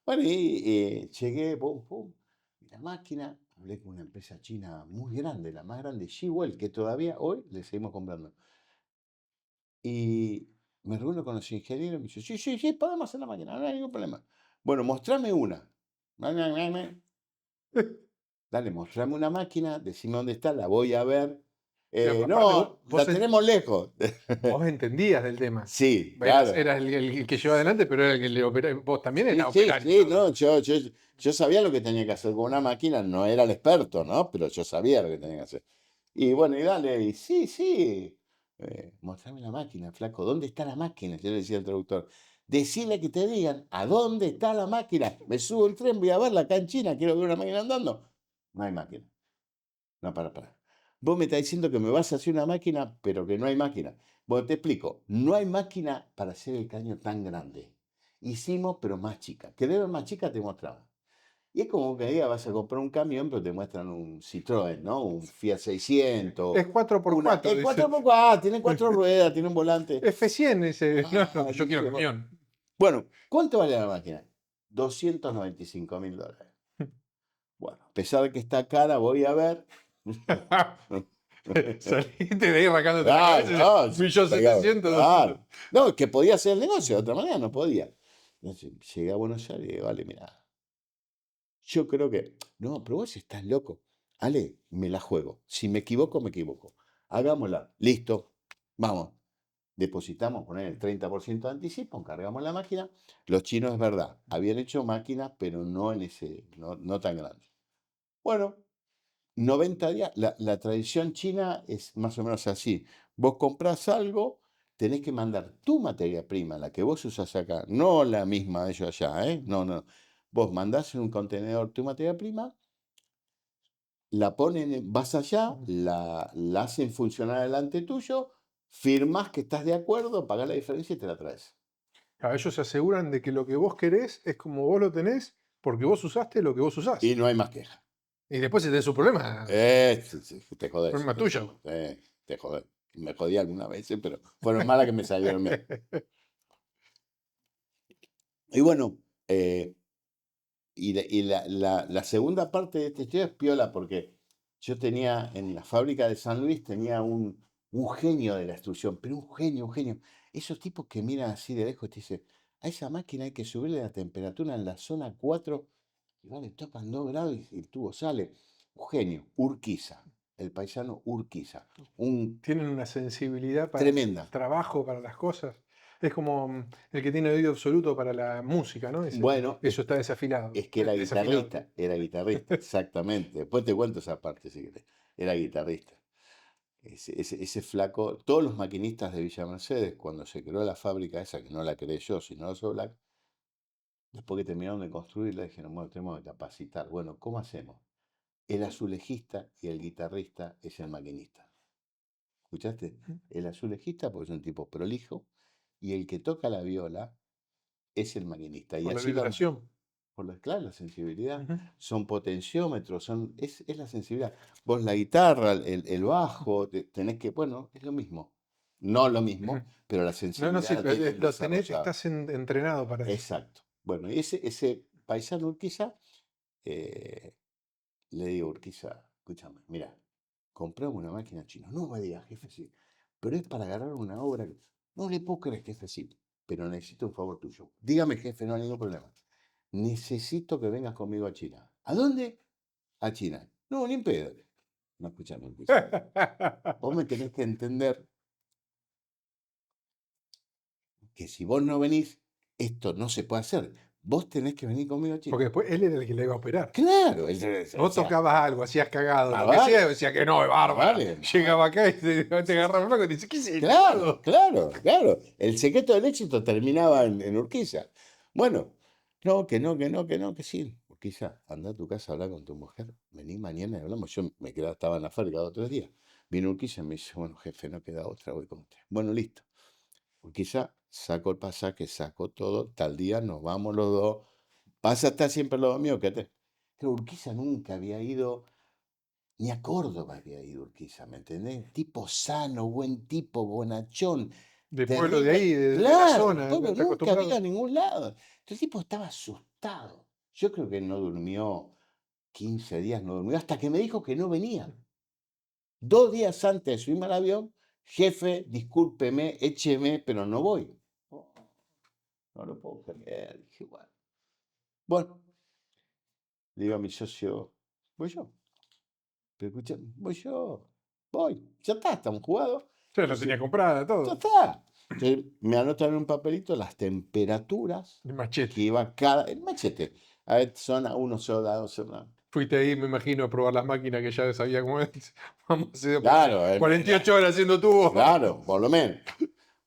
Bueno, y llegué, pum, y la máquina, hablé con una empresa china muy grande, la más grande, Jiwell, que todavía hoy le seguimos comprando. Y me reúno con los ingenieros y me dice, sí, podemos hacer la máquina, no hay ningún problema. Bueno, mostrame una. Dale, mostrame una máquina, decime dónde está, la voy a ver. Pero aparte, No, la tenemos lejos. vos entendías del tema. Sí, Eras claro. el que llevaba adelante, pero era el que le operaba. Vos también eras Sí, operario. no, yo sabía lo que tenía que hacer con una máquina, no era el experto, ¿no? Pero yo sabía lo que tenía que hacer. Y bueno, y dale, y sí, mostrame la máquina, flaco, ¿dónde está la máquina? Yo le decía al traductor, decile que te digan, ¿a dónde está la máquina? Me subo el tren, voy a verla acá en China, quiero ver una máquina andando. No hay máquina. No, para. Vos me estás diciendo que me vas a hacer una máquina, pero que no hay máquina. Bueno, te explico. No hay máquina para hacer el caño tan grande. Hicimos, pero más chica. ¿Querés ver más chica? Te mostraba. Y es como que diga, vas a comprar un camión, pero te muestran un Citroën, ¿no? Un Fiat 600. Es 4x4, Es dice. 4x4, tiene 4 ruedas, tiene un volante. F100 dice. No, yo quiero Dice, camión. bueno, ¿cuánto vale la máquina? 295.000 dólares. Bueno, a pesar de que está cara, voy a ver. Saliste de ahí arrancándote la Claro, cabeza. no, 1.700.000, 200. claro. No, que podía hacer el negocio, de otra manera no podía. Entonces, llegué a Buenos Aires y digo, vale, mira, yo creo que, no, pero vos estás loco. Ale, me la juego. Si me equivoco, me equivoco. Hagámosla. Listo. Vamos. Depositamos, poner el 30% de anticipo, encargamos la máquina. Los chinos, es verdad, habían hecho máquinas, pero no en ese, no tan grandes. Bueno, 90 días, la tradición china es más o menos así. Vos comprás algo, tenés que mandar tu materia prima, la que vos usás acá, no la misma de ellos allá, ¿eh? No. Vos mandás en un contenedor tu materia prima, la ponen, vas allá, la hacen funcionar delante tuyo, firmás que estás de acuerdo, pagás la diferencia y te la traes. Claro, ellos se aseguran de que lo que vos querés es como vos lo tenés, porque vos usaste lo que vos usás. Y no hay más queja. Y después si tenés un problema, Te jodés. problema tuyo. Te jodés. Me jodí algunas veces, pero fueron malas que me salieron bien. Y bueno, la segunda parte de esta historia es piola porque yo tenía en la fábrica de San Luis, tenía un genio de la extrusión, pero un genio, un genio. Esos tipos que miran así de lejos y te dicen, a esa máquina hay que subirle la temperatura en la zona 4 y vale, tocan 2 grados y el tubo sale. Un genio, Urquiza, el paisano Urquiza, un Tienen una sensibilidad para el tremenda. trabajo, para las cosas. Es como el que tiene oído absoluto para la música, ¿no? Dice, Bueno, eso está desafinado. es que era Desafinado. guitarrista, exactamente. Después te cuento esa parte si querés. Era guitarrista. Ese flaco, todos los maquinistas de Villa Mercedes, cuando se creó la fábrica esa, que no la creé yo, sino los Black, después que terminaron de construirla, dijeron, bueno, tenemos que capacitar. Bueno, ¿cómo hacemos? El azulejista y el guitarrista es el maquinista. ¿Escuchaste? El azulejista, porque es un tipo prolijo, y el que toca la viola es el maquinista. Y Por la así lo, vibración. claro, la sensibilidad. Ujú. Son potenciómetros, es la sensibilidad. Vos la guitarra, el bajo, tenés que, bueno, es lo mismo. No lo mismo, Ujú. pero la No, sensibilidad sí, la tenés bien lo tenés, desarrollada. estás entrenado para eso. Exacto. Bueno, y ese paisano Urquiza, eh, le digo, Urquiza, escúchame, mira, compramos una máquina china. No me digas, jefe, sí. Pero es para agarrar una obra. No le puedo creer, jefe, sí. Pero necesito un favor tuyo. Dígame, jefe, no hay ningún problema. Necesito que vengas conmigo a China. ¿A dónde? A China. No, ni en pedo. No, escúchame, Urquiza. Vos me tenés que entender que si vos no venís, esto no se puede hacer. Vos tenés que venir conmigo a China. Porque después él era el que le iba a operar. Claro, Vos tocabas algo, hacías cagado, Ah, lo que vale. sea, decía que no, es bárbaro. Vale. Llegaba acá y te agarraba el flaco y te dice, ¿qué es esto? Claro, claro, claro. El secreto del éxito terminaba en Urquiza. Bueno, no, que no, que no, que no, que sí. Urquiza, anda a tu casa a hablar con tu mujer. Vení mañana y hablamos. Yo me quedaba, estaba en la fábrica 2 o 3 días. Vino Urquiza y me dice, bueno, jefe, no queda otra, voy con usted. Bueno, listo. Urquiza sacó el pasaje, sacó todo. Tal día nos vamos los dos. Pasa a estar siempre los dos míos, que te. Pero Urquiza nunca había ido. Ni a Córdoba había ido Urquiza, ¿me entendés? Tipo sano, buen tipo, bonachón, De pueblo de terrible. ahí, de la Claro, zona, pueblo, está nunca había acostumbrado. a ningún lado. El tipo estaba asustado. Yo creo que no durmió 15 días, no durmió, hasta que me dijo que no venía. 2 días antes de subirme al avión, jefe, discúlpeme, écheme, pero no voy. Oh, no lo puedo creer. Dije, bueno. Bueno, le digo a mi socio, voy yo. Pero escucha, voy yo, voy, ya está, estamos jugados. Ya la Entonces, tenía comprada, ya todo. está. Entonces, me anotan en un papelito las temperaturas El que machete. iba cada. El machete. A ver, zona 1, zona 2, zona. Fuiste ahí, me imagino, a probar las máquinas que ya sabía cómo es. Vamos a hacer Claro, 48 horas haciendo tubo. claro, por lo menos.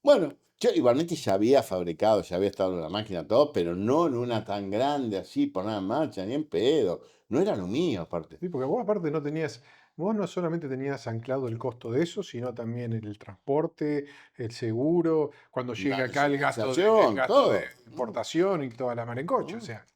Bueno, yo igualmente ya había fabricado, ya había estado en la máquina, todo, pero no en una tan grande así, por nada en marcha, ni en pedo. No era lo mío, aparte. Sí, porque vos aparte no tenías, vos no solamente tenías anclado el costo de eso, sino también el transporte, el seguro, cuando La llega acá el señalización, gasto de todo. importación y toda la marencocha. O No. sea,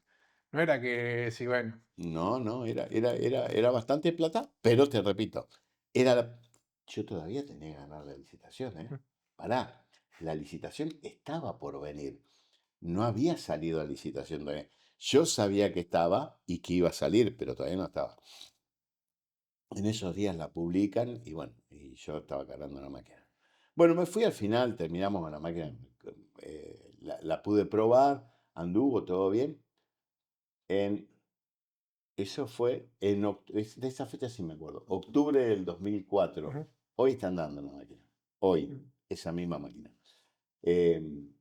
no era que, sí, bueno, No, no, era bastante plata, pero te repito, era yo todavía tenía que ganar la licitación, ¿eh? Pará, la licitación estaba por venir. No había salido la licitación todavía. Yo sabía que estaba y que iba a salir, pero todavía no estaba. En esos días la publican y bueno, y yo estaba cargando la máquina. Bueno, me fui al final, terminamos con la máquina, la pude probar, anduvo todo bien. En Eso fue de esa fecha sí me acuerdo, octubre del 2004. ujú. Hoy está andando la máquina. Hoy, esa misma máquina. Em,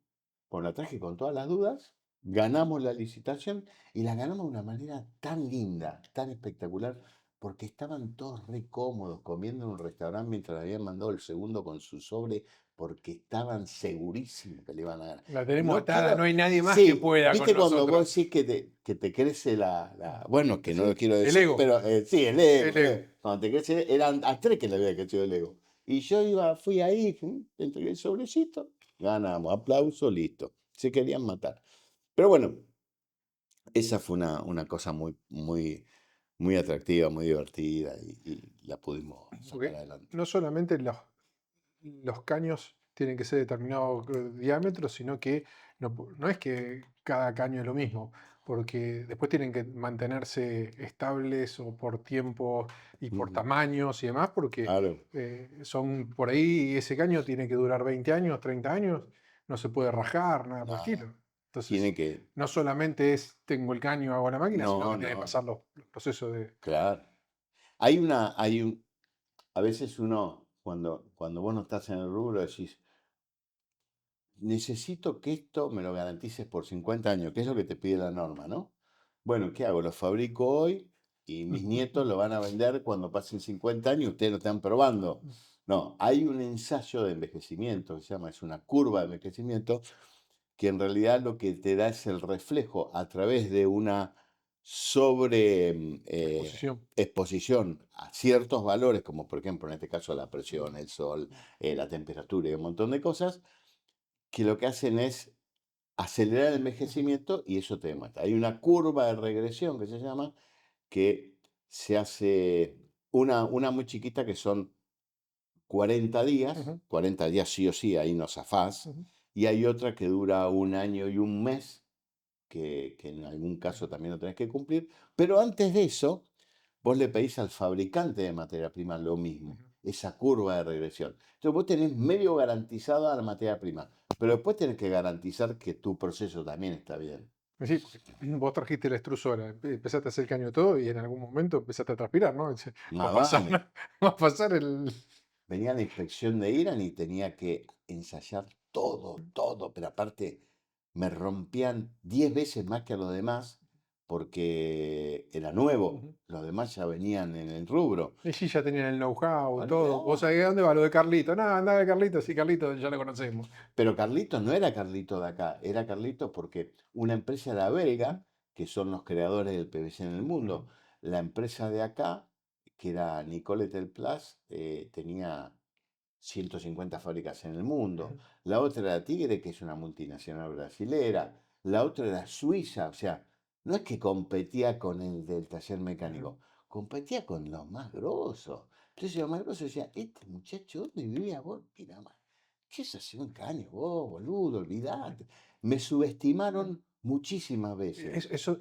pues la traje con todas las dudas, ganamos la licitación y la ganamos de una manera tan linda, tan espectacular, porque estaban todos re cómodos comiendo en un restaurante mientras le habían mandado el segundo con su sobre, porque estaban segurísimos que le iban a ganar. La tenemos No atada, no quiero, hay nadie más que sí, pueda con viste cuando nosotros. vos decís que te crece bueno, que no lo Sí, quiero el decir, ego, pero sí, el el ego, ego. cuando te crece, eran a 3 que le había crecido el ego. Y yo fui ahí, entregué el sobrecito, ganamos, aplauso, listo. Se querían matar. Pero bueno, esa fue una cosa muy, muy, muy atractiva, muy divertida y la pudimos sacar Porque adelante. no solamente los caños tienen que ser de determinado diámetro, sino que no es que cada caño es lo mismo, porque después tienen que mantenerse estables o por tiempo y por Ujú. tamaños y demás, porque Claro, son por ahí, y ese caño tiene que durar 20 años, 30 años, no se puede rajar, nada por el nada. estilo. Entonces, Tiene que. no solamente es tengo el caño, hago la máquina, sino No, que tiene que no, pasar los procesos de... claro. A veces uno, cuando vos no estás en el rubro, decís, necesito que esto me lo garantices por 50 años, que es lo que te pide la norma, ¿no? Bueno, ¿qué hago? Lo fabrico hoy y mis nietos lo van a vender cuando pasen 50 años y ustedes lo están probando. No, hay un ensayo de envejecimiento que se llama, es una curva de envejecimiento, que en realidad lo que te da es el reflejo a través de una sobre Exposición. exposición a ciertos valores, como por ejemplo en este caso la presión, el sol, la temperatura y un montón de cosas, que lo que hacen es acelerar el envejecimiento y eso te mata. Hay una curva de regresión que se llama, que se hace una muy chiquita que son 40 días, Ujú, 40 días sí o sí, ahí no zafás, ujú, y hay otra que dura un año y un mes, que en algún ujú, caso también lo tenés que cumplir, pero antes de eso, vos le pedís al fabricante de materia prima lo mismo, ujú. esa curva de regresión. Entonces vos tenés medio garantizada la materia prima, pero después tenés que garantizar que tu proceso también está bien. Sí, porque vos trajiste la extrusora, empezaste a hacer caño todo y en algún momento empezaste a transpirar, ¿no? Dice, va a Más pasar, vale. va a pasar el... Venía la inspección de Irán y tenía que ensayar todo, todo, pero aparte me rompían 10 veces más que a los demás porque era nuevo. Ujú. Los demás ya venían en el rubro. Y sí, ya tenían el know-how, todo. ¿Vos Olvidá. sabés dónde va lo de Carlito? No, anda de Carlito, sí, Carlito, ya lo conocemos. Pero Carlitos no era Carlitos de acá, era Carlitos porque una empresa era belga, que son los creadores del PVC en el Ujú, mundo. La empresa de acá, que era Nicolet El Plus, tenía 150 fábricas en el mundo. ujú, La otra era Tigre, que es una multinacional brasilera. La otra era Suiza, o sea, no es que competía con el del taller ujú. mecánico, competía con los más grosos. Entonces los más grosos decían, este muchacho, ¿dónde vivía vos? Mira más, ¿qué es así un caño vos, boludo? Olvidate. Me subestimaron muchísimas veces. Eso,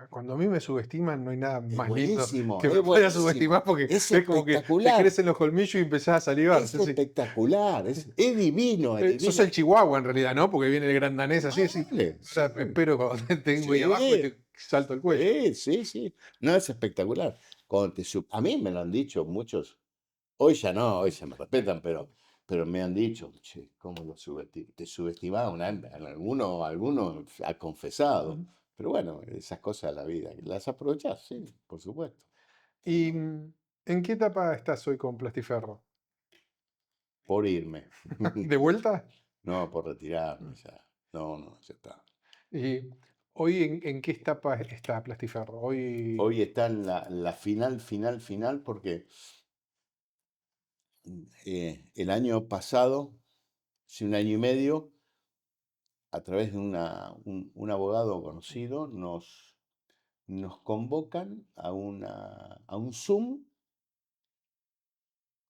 cuando a mí me subestiman, no hay nada más lindo que me Es pueda buenísimo, subestimar porque es es como que te espectacular, crecen los colmillos y empezás a salivar. es Sí, sí. espectacular, es divino, es Sos divino. el chihuahua en realidad, ¿no? Porque viene el gran danés así, Más así. vale, Ahora sí. espero cuando te tengo ahí abajo y Sí, te salto el cuello. sí, sí, sí. No, es espectacular. A mí me lo han dicho muchos. Hoy ya no, hoy se me respetan, pero me han dicho, che, ¿cómo te subestimaba alguno ha confesado. Ujú. Pero bueno, esas cosas de la vida, las aprovechás, sí, por supuesto. ¿Y en qué etapa estás hoy con Plastiferro? Por irme. ¿De vuelta? No, por retirarme ya. No, no, ya está. ¿Y hoy en qué etapa está Plastiferro? Hoy. Hoy está en la final, final, final, porque el año pasado, hace un año y medio, a través de un abogado conocido, nos convocan a un Zoom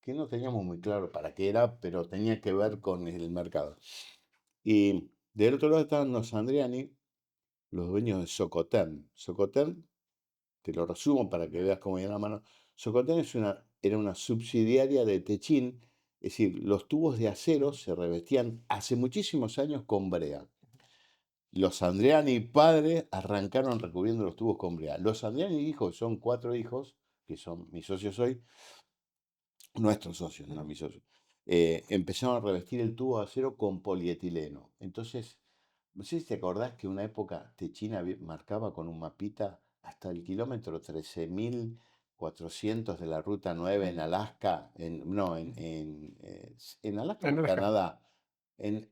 que no teníamos muy claro para qué era, pero tenía que ver con el mercado. Y del otro lado estaban los Andriani, los dueños de Socotern. Socotern, te lo resumo para que veas cómo viene la mano. Socotern era una subsidiaria de Techin, es decir, los tubos de acero se revestían hace muchísimos años con brea. Los Andriani padres arrancaron recubriendo los tubos con brea. Los Andriani hijos, son 4 hijos, que son mis socios hoy, nuestros socios, no mis socios, empezaron a revestir el tubo de acero con polietileno. Entonces, no sé si te acordás que una época Techina marcaba con un mapita hasta el kilómetro 13.400 de la Ruta 9 en Alaska, no, en Alaska o En en Alaska. Canadá, en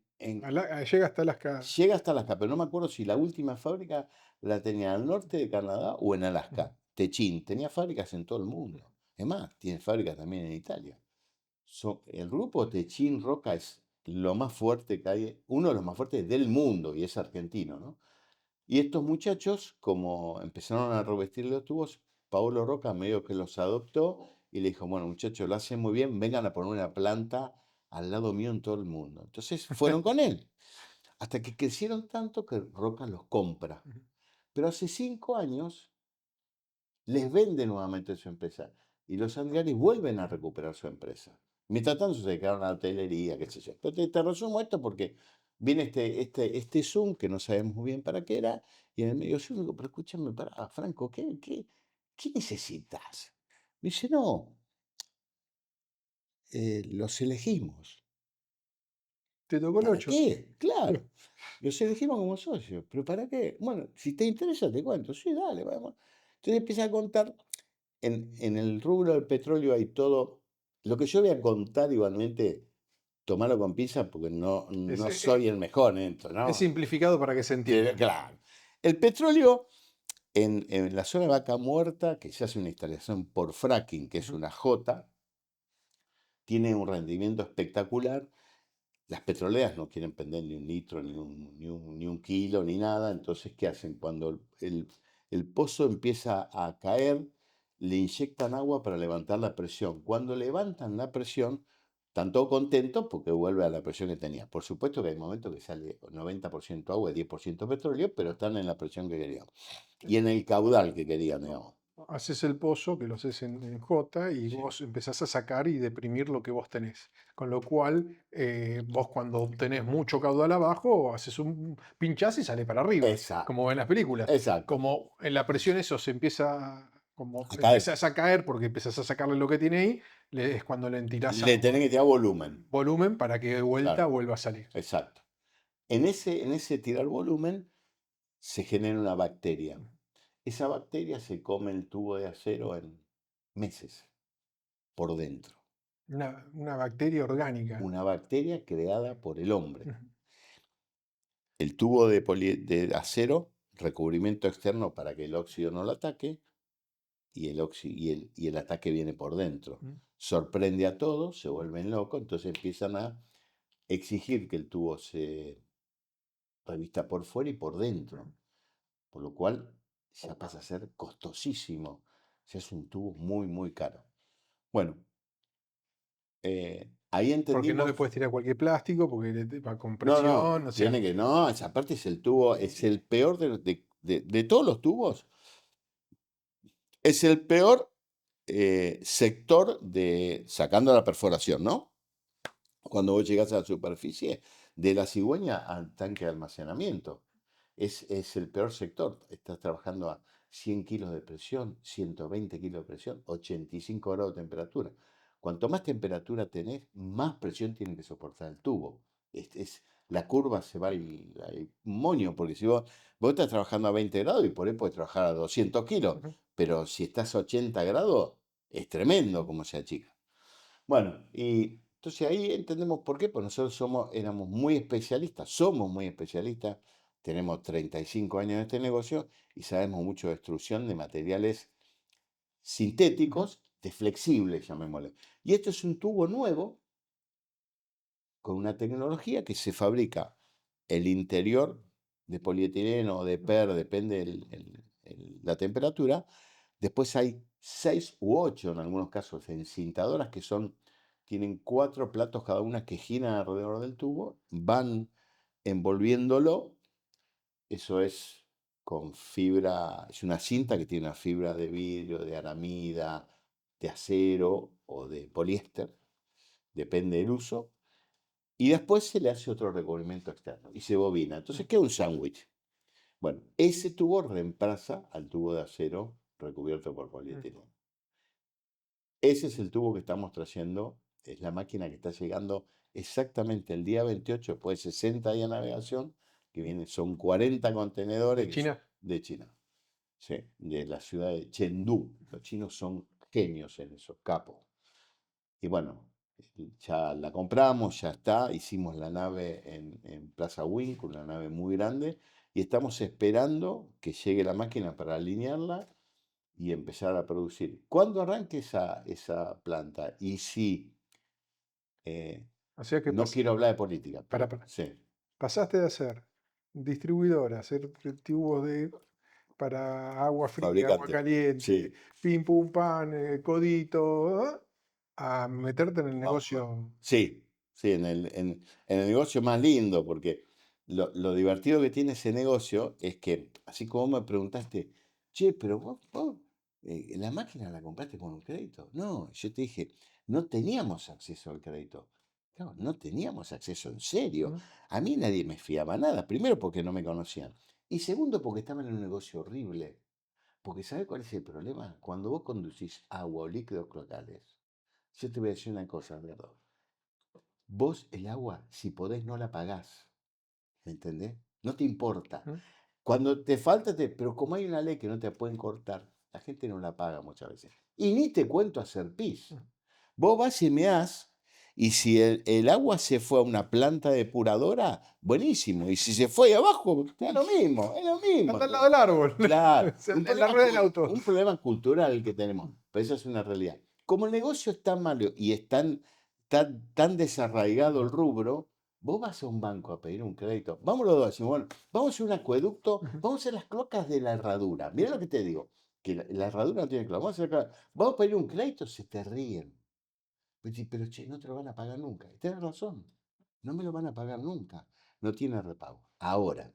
Llega hasta Alaska. llega hasta Alaska, pero no me acuerdo si la última fábrica la tenía al norte de Canadá o en Ujú. Alaska. Techin tenía fábricas en todo el mundo. Es más, tiene fábricas también en Italia. El grupo Techin Roca es lo más fuerte que hay, uno de los más fuertes del mundo y es argentino, ¿no? Y estos muchachos, como empezaron a revestir los tubos, Paolo Roca medio que los adoptó y le dijo, bueno, muchachos, lo hacen muy bien, vengan a poner una planta al lado mío en todo el mundo. Entonces fueron con él, hasta que crecieron tanto que Roca los compra. Ujú. Pero hace 5 años les vende nuevamente su empresa y los Andriani vuelven a recuperar su empresa. Mientras tanto se dedicaron a la hotelería, qué sé yo. Pero te resumo esto porque viene este Zoom que no sabemos muy bien para qué era, y en el medio Zoom digo, pero escúchame, pará, Franco, ¿qué necesitas? Me dice, no, los elegimos. Te tocó el ¿Para 8. qué? Claro, los elegimos como socios. ¿Pero para qué? Bueno, si te interesa, te cuento. Sí, dale, vamos. Entonces empieza a contar. En el rubro del petróleo hay todo. Lo que yo voy a contar igualmente, tomarlo con pinzas porque no, Es, no e- soy e- el mejor en esto, es ¿no? simplificado para que se entienda. Claro. El petróleo en la zona de Vaca Muerta, que se hace una instalación por fracking, que es Ujú. una J, tiene un rendimiento espectacular. Las petroleras no quieren prender ni un litro, ni un kilo, ni nada. Entonces, ¿qué hacen? Cuando el pozo empieza a caer, le inyectan agua para levantar la presión. Cuando levantan la presión, están todos contentos porque vuelve a la presión que tenía. Por supuesto que hay momentos que sale 90% agua y 10% petróleo, pero están en la presión que querían. Y en el caudal que querían, digamos. Haces el pozo, que lo haces en J, y Sí. vos empezás a sacar y deprimir lo que vos tenés. Con lo cual, vos cuando tenés mucho caudal abajo, haces un pinchás y sale para arriba, Exacto, como en las películas. exacto. Como en la presión eso se empieza, como Acá empezás a caer porque empezás a sacarle lo que tiene ahí, es cuando le tirás le tenés que tirar volumen. volumen para que de vuelta Claro, vuelva a salir. exacto. En ese tirar volumen se genera una bacteria. Esa bacteria se come el tubo de acero en meses por dentro. Una bacteria orgánica. Una bacteria creada por el hombre. Ujú. El tubo de acero, recubrimiento externo para que el óxido no lo ataque, y el ataque viene por dentro. Ujú. Sorprende a todos, se vuelven locos, entonces empiezan a exigir que el tubo se revista por fuera y por dentro. Por lo cual ya pasa a ser costosísimo. Ya es un tubo muy, muy caro. Bueno, ahí Porque no le entendimos. puedes tirar cualquier plástico, porque va con No, presión, no, o sea. tiene que, no, esa parte es el tubo, es el peor de todos los tubos, es el peor sector sacando la perforación, ¿no? Cuando vos llegás a la superficie, de la cigüeña al tanque de almacenamiento. Es el peor sector. Estás trabajando a 100 kilos de presión, 120 kilos de presión, 85 grados de temperatura. Cuanto más temperatura tenés, más presión tiene que soportar el tubo. La curva se va al moño, porque si vos estás trabajando a 20 grados y por ahí podés trabajar a 200 kilos, Ujú. pero si estás a 80 grados, es tremendo como se achica. Bueno, y entonces ahí entendemos por qué, pues nosotros éramos muy especialistas, somos muy especialistas, tenemos 35 años en este negocio y sabemos mucho de extrusión de materiales Ujú. sintéticos, de flexibles, llamémosle. Y esto es un tubo nuevo con una tecnología que se fabrica el interior de polietileno o de PER, depende la temperatura. Después hay 6 u 8 en algunos casos encintadoras que tienen 4 platos cada una que giran alrededor del tubo, van envolviéndolo. Eso es con fibra, es una cinta que tiene una fibra de vidrio, de aramida, de acero o de poliéster, depende del uso. Y después se le hace otro recubrimiento externo y se bobina. Entonces queda un sándwich. Bueno, ese tubo reemplaza al tubo de acero recubierto por Ujú. polietileno. Ese es el tubo que estamos trayendo, es la máquina que está llegando exactamente el día 28, después de 60 días de navegación, que son 40 ¿De contenedores China? de China, sí, de la ciudad de Chengdu. Los chinos son genios en esos capos. Y bueno, ya la compramos, ya está, hicimos la nave en Plaza Wing, una nave muy grande, y estamos esperando que llegue la máquina para alinearla y empezar a producir. ¿Cuándo arranque esa planta? Y sí, O sea que no quiero hablar de política, pero para, sí. pasaste de hacer distribuidora, hacer tubos para agua fría, agua Fabricante. caliente, Sí, pim pum pan, codito, a meterte en el vamos. negocio. Sí, sí, en el negocio más lindo, porque lo divertido que tiene ese negocio es que, así como me preguntaste, che, pero vos, la máquina la compraste con un crédito. No, yo te dije, no teníamos acceso al crédito. Claro, no teníamos acceso en serio. ¿Mm? A mí nadie me fiaba nada. Primero porque no me conocían. Y segundo porque estaba en un negocio horrible. Porque ¿sabes cuál es el problema? Cuando vos conducís agua o líquidos cloacales, yo te voy a decir una cosa, Alberto. Vos el agua, si podés, no la pagás. ¿Me entendés? No te importa. ¿Mm? Cuando te falta, pero como hay una ley que no te pueden cortar, la gente no la paga muchas veces. Y ni te cuento hacer pis. ¿Mm? Vos vas y meás, y si el agua se fue a una planta depuradora, buenísimo. Y si se fue ahí abajo, es lo mismo, es lo mismo. Anda al lado del árbol. Claro, O sea, un en la rueda del auto. un problema cultural que tenemos, pero eso es una realidad. Como el negocio es tan malo y es tan desarraigado el rubro, vos vas a un banco a pedir un crédito. Vamos los dos, decimos, bueno, vamos a hacer un acueducto, Ujú. vamos a hacer las cloacas de la herradura. Mira lo que te digo, que la herradura no tiene cloaca. Vamos a pedir un crédito, se te ríen. Pero che, no te lo van a pagar nunca. Y tenés razón, no me lo van a pagar nunca. No tiene repago. Ahora,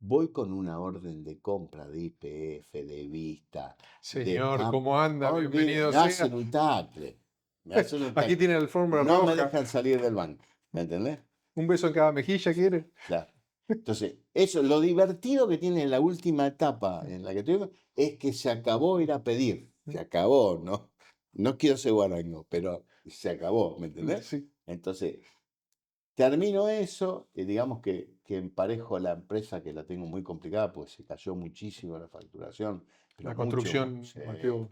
voy con una orden de compra de IPF, de Vista, de Señor, TAP. ¿cómo anda? Bienvenido Me hacen sea. un tacle. Me hacen un Aquí tacle. tiene la alfombra No me roja. dejan salir del banco. ¿Me entendés? Un beso en cada mejilla, ¿quiere? Claro. Entonces, eso, lo divertido que tiene la última etapa en la que tuvimos es que se acabó ir a pedir. Se acabó, ¿no? No quiero ser guarango, pero se acabó, ¿me entendés? Sí. Entonces, termino eso, y digamos que emparejo la empresa que la tengo muy complicada, pues se cayó muchísimo la facturación, pero La mucho. construcción, Mateo.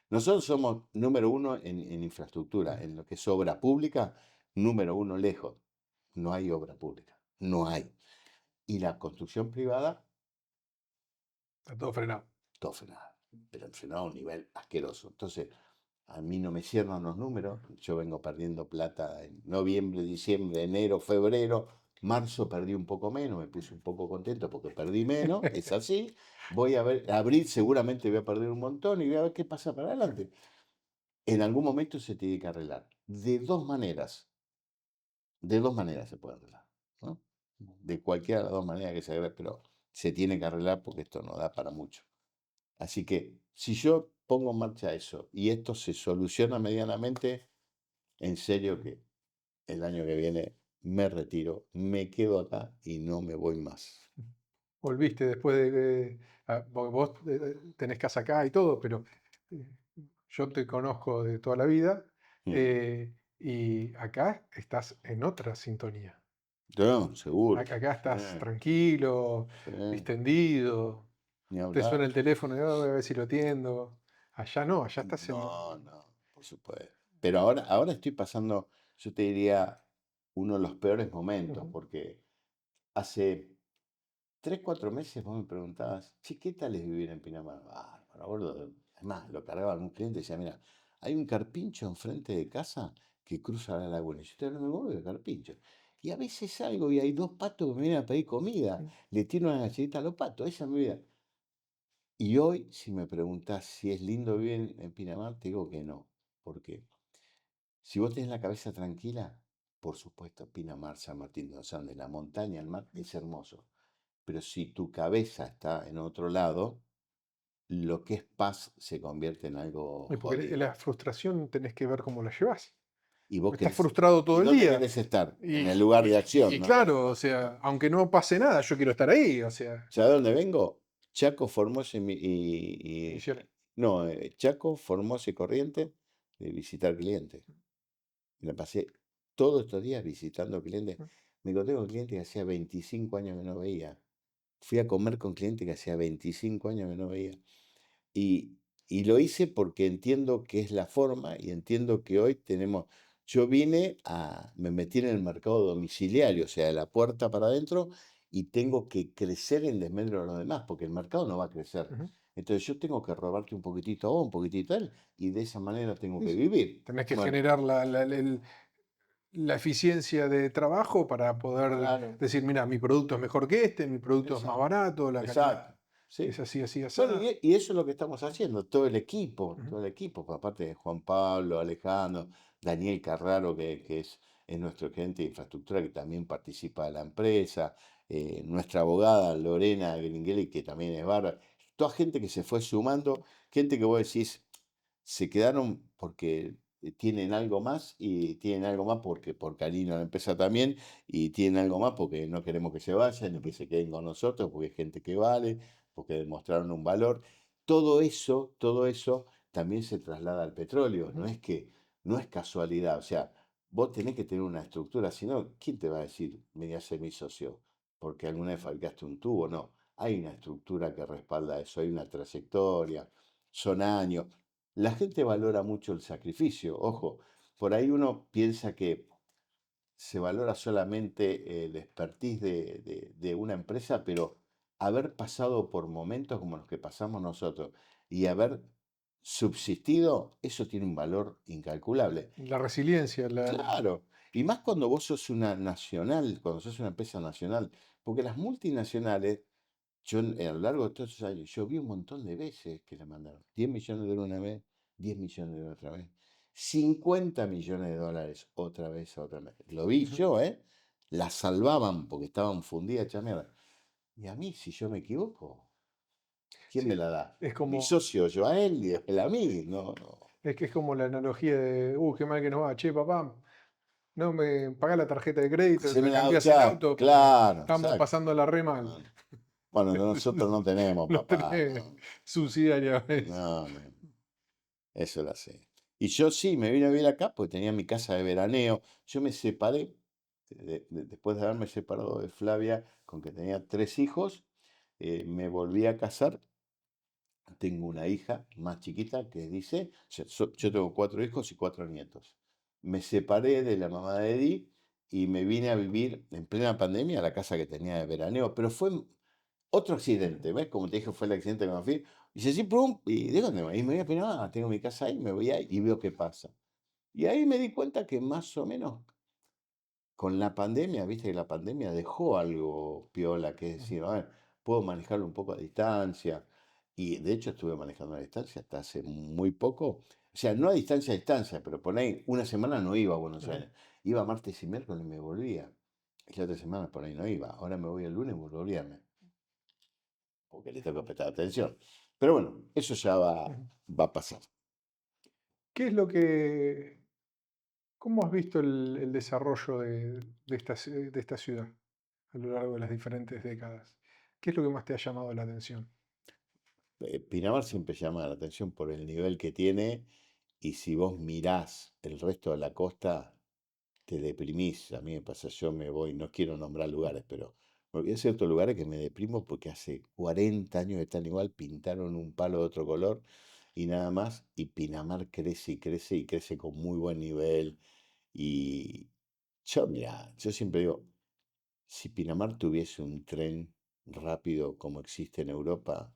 Nosotros somos número uno en infraestructura, en lo que es obra pública, número uno lejos. No hay obra pública, no hay. Y la construcción privada, Está todo frenado. todo frenado, pero frenado a un nivel asqueroso. Entonces, a mí no me cierran los números, yo vengo perdiendo plata en noviembre, diciembre, enero, febrero, marzo perdí un poco menos, me puse un poco contento porque perdí menos, es así. Voy a ver, abril seguramente voy a perder un montón y voy a ver qué pasa para adelante. En algún momento se tiene que arreglar. De dos maneras se puede arreglar, ¿no? De cualquiera de las dos maneras que se arregle, pero se tiene que arreglar porque esto no da para mucho. Así que si yo pongo en marcha eso y esto se soluciona medianamente, en serio que el año que viene me retiro, me quedo acá y no me voy más. Volviste después de que porque vos tenés casa acá y todo, pero eh, yo te conozco de toda la vida Mm. y acá estás en otra sintonía. No, seguro. Acá estás Sí, tranquilo, sí, distendido, ni te suena hablar. el teléfono y voy a ver si lo atiendo. Allá no, allá estás en... No, no, por supuesto. Pero ahora estoy pasando, yo te diría, uno de los peores momentos, Ujú. porque hace 3, 4 meses vos me preguntabas, che, ¿qué tal es vivir en Pinamar? Ah, bueno, además, lo cargaba algún cliente y decía, mira, hay un carpincho enfrente de casa que cruza la laguna. Y yo estoy hablando de vos de carpincho. Y a veces salgo y hay dos patos que me vienen a pedir comida. Le tiro una galletita a los patos, esa es mi vida. Y hoy, si me preguntás si es lindo vivir en Pinamar, te digo que no. ¿Por qué? Si vos tenés la cabeza tranquila, por supuesto, Pinamar, San Martín de los Andes, la montaña, el mar, es hermoso. Pero si tu cabeza está en otro lado, lo que es paz se convierte en algo Porque jodido. la frustración tenés que ver cómo la llevas. Y vos Estás querés, frustrado ¿y todo el dónde día. querés estar? En Y, el lugar de y acción, ¿no? claro, o sea, aunque no pase nada, yo quiero estar ahí, o sea, ¿Sabés dónde vengo? Chaco, Formosa Misiones. no, Chaco, Formosa y Corrientes, de visitar clientes. Me pasé todos estos días visitando clientes. Me encontré con clientes que hacía 25 años que no veía. Fui a comer con clientes que hacía 25 años que no veía. Y, y lo hice porque entiendo que es la forma y entiendo que hoy tenemos... Me metí en el mercado domiciliario, o sea, de la puerta para adentro, y tengo que crecer en desmedro de los demás, porque el mercado no va a crecer. Ujú. Entonces yo tengo que robarte un poquitito a vos, un poquitito a él, y de esa manera tengo Sí, que sí. vivir. Tenés que Bueno, generar la eficiencia de trabajo para poder claro, decir, mira, mi producto es mejor que este, mi producto es más exacto, barato, la calidad. exacto. sí. es así, así, así. Bueno, y eso es lo que estamos haciendo, todo el Ujú. equipo, pues, aparte de Juan Pablo, Alejandro, Daniel Carraro, que es nuestro gerente de infraestructura, que también participa de la empresa, nuestra abogada Lorena Gringeli, que también es bárbara, toda gente que se fue sumando, gente que vos decís, se quedaron porque tienen algo más y tienen algo más porque por cariño a la empresa también y tienen algo más porque no queremos que se vayan y que se queden con nosotros porque es gente que vale, porque demostraron un valor. Todo eso también se traslada al petróleo, Ujú. no es casualidad, o sea, vos tenés que tener una estructura, si no, ¿quién te va a decir, vení a ser mi socio? Porque alguna vez fabricaste un tubo, no. Hay una estructura que respalda eso, hay una trayectoria, son años. La gente valora mucho el sacrificio, ojo, por ahí uno piensa que se valora solamente el expertise de una empresa, pero haber pasado por momentos como los que pasamos nosotros y haber subsistido, eso tiene un valor incalculable. La resiliencia, Claro, y más cuando vos sos una nacional, cuando sos una empresa nacional, porque las multinacionales, a lo largo de todos esos años, yo vi un montón de veces que le mandaron 10 millones de dólares una vez, 10 millones de dólares otra vez, 50 millones de dólares otra vez. Lo vi Ujú. yo, ¿eh? La salvaban porque estaban fundidas, hecha mierda. Y a mí, si yo me equivoco, ¿quién me Sí, la da? es Mi como, socio, yo a él y él a mí. No, no. es que es como la analogía de, qué mal que nos va, che, papá, no me pagá la tarjeta de crédito, Se me me la, cambiás el auto porque claro, estamos exacto. pasando la re mal. No. Bueno, nosotros no tenemos Lo papá, tenés no, subsidiaria. no, no, eso lo sé. Y yo sí, me vine a vivir acá porque tenía mi casa de veraneo. Yo me separé, después de haberme separado de Flavia, con que tenía 3 hijos, me volví a casar. Tengo una hija más chiquita que dice, yo tengo 4 hijos y 4 nietos. Me separé de la mamá de Eddie y me vine a vivir en plena pandemia a la casa que tenía de veraneo, pero fue otro accidente, ¿ves? Como te dije, fue el accidente que me fui. Y dice, sí, pum, y ¿de dónde voy? Y me voy a Pinamar, tengo mi casa ahí, me voy ahí y veo qué pasa. Y ahí me di cuenta que más o menos con la pandemia, viste que la pandemia dejó algo piola, que es decir, a ver, puedo manejarlo un poco a distancia. Y de hecho estuve manejando a distancia hasta hace muy poco. O sea, no a distancia, pero por ahí una semana no iba a Buenos Aires. Iba martes y miércoles y me volvía. Y la otra semana por ahí no iba. Ahora me voy el lunes y vuelvo el viernes, porque le tengo que prestar atención. Pero bueno, eso ya va a pasar. ¿Qué es lo que, cómo has visto el desarrollo de esta ciudad a lo largo de las diferentes décadas? ¿Qué es lo que más te ha llamado la atención? Pinamar siempre llama la atención por el nivel que tiene y si vos mirás el resto de la costa, te deprimís. A mí me pasa, yo me voy, no quiero nombrar lugares, pero me voy a ciertos lugares que me deprimo porque hace 40 años que están igual, pintaron un palo de otro color y nada más, y Pinamar crece y crece y crece con muy buen nivel. Y yo, mira, yo siempre digo, si Pinamar tuviese un tren rápido como existe en Europa,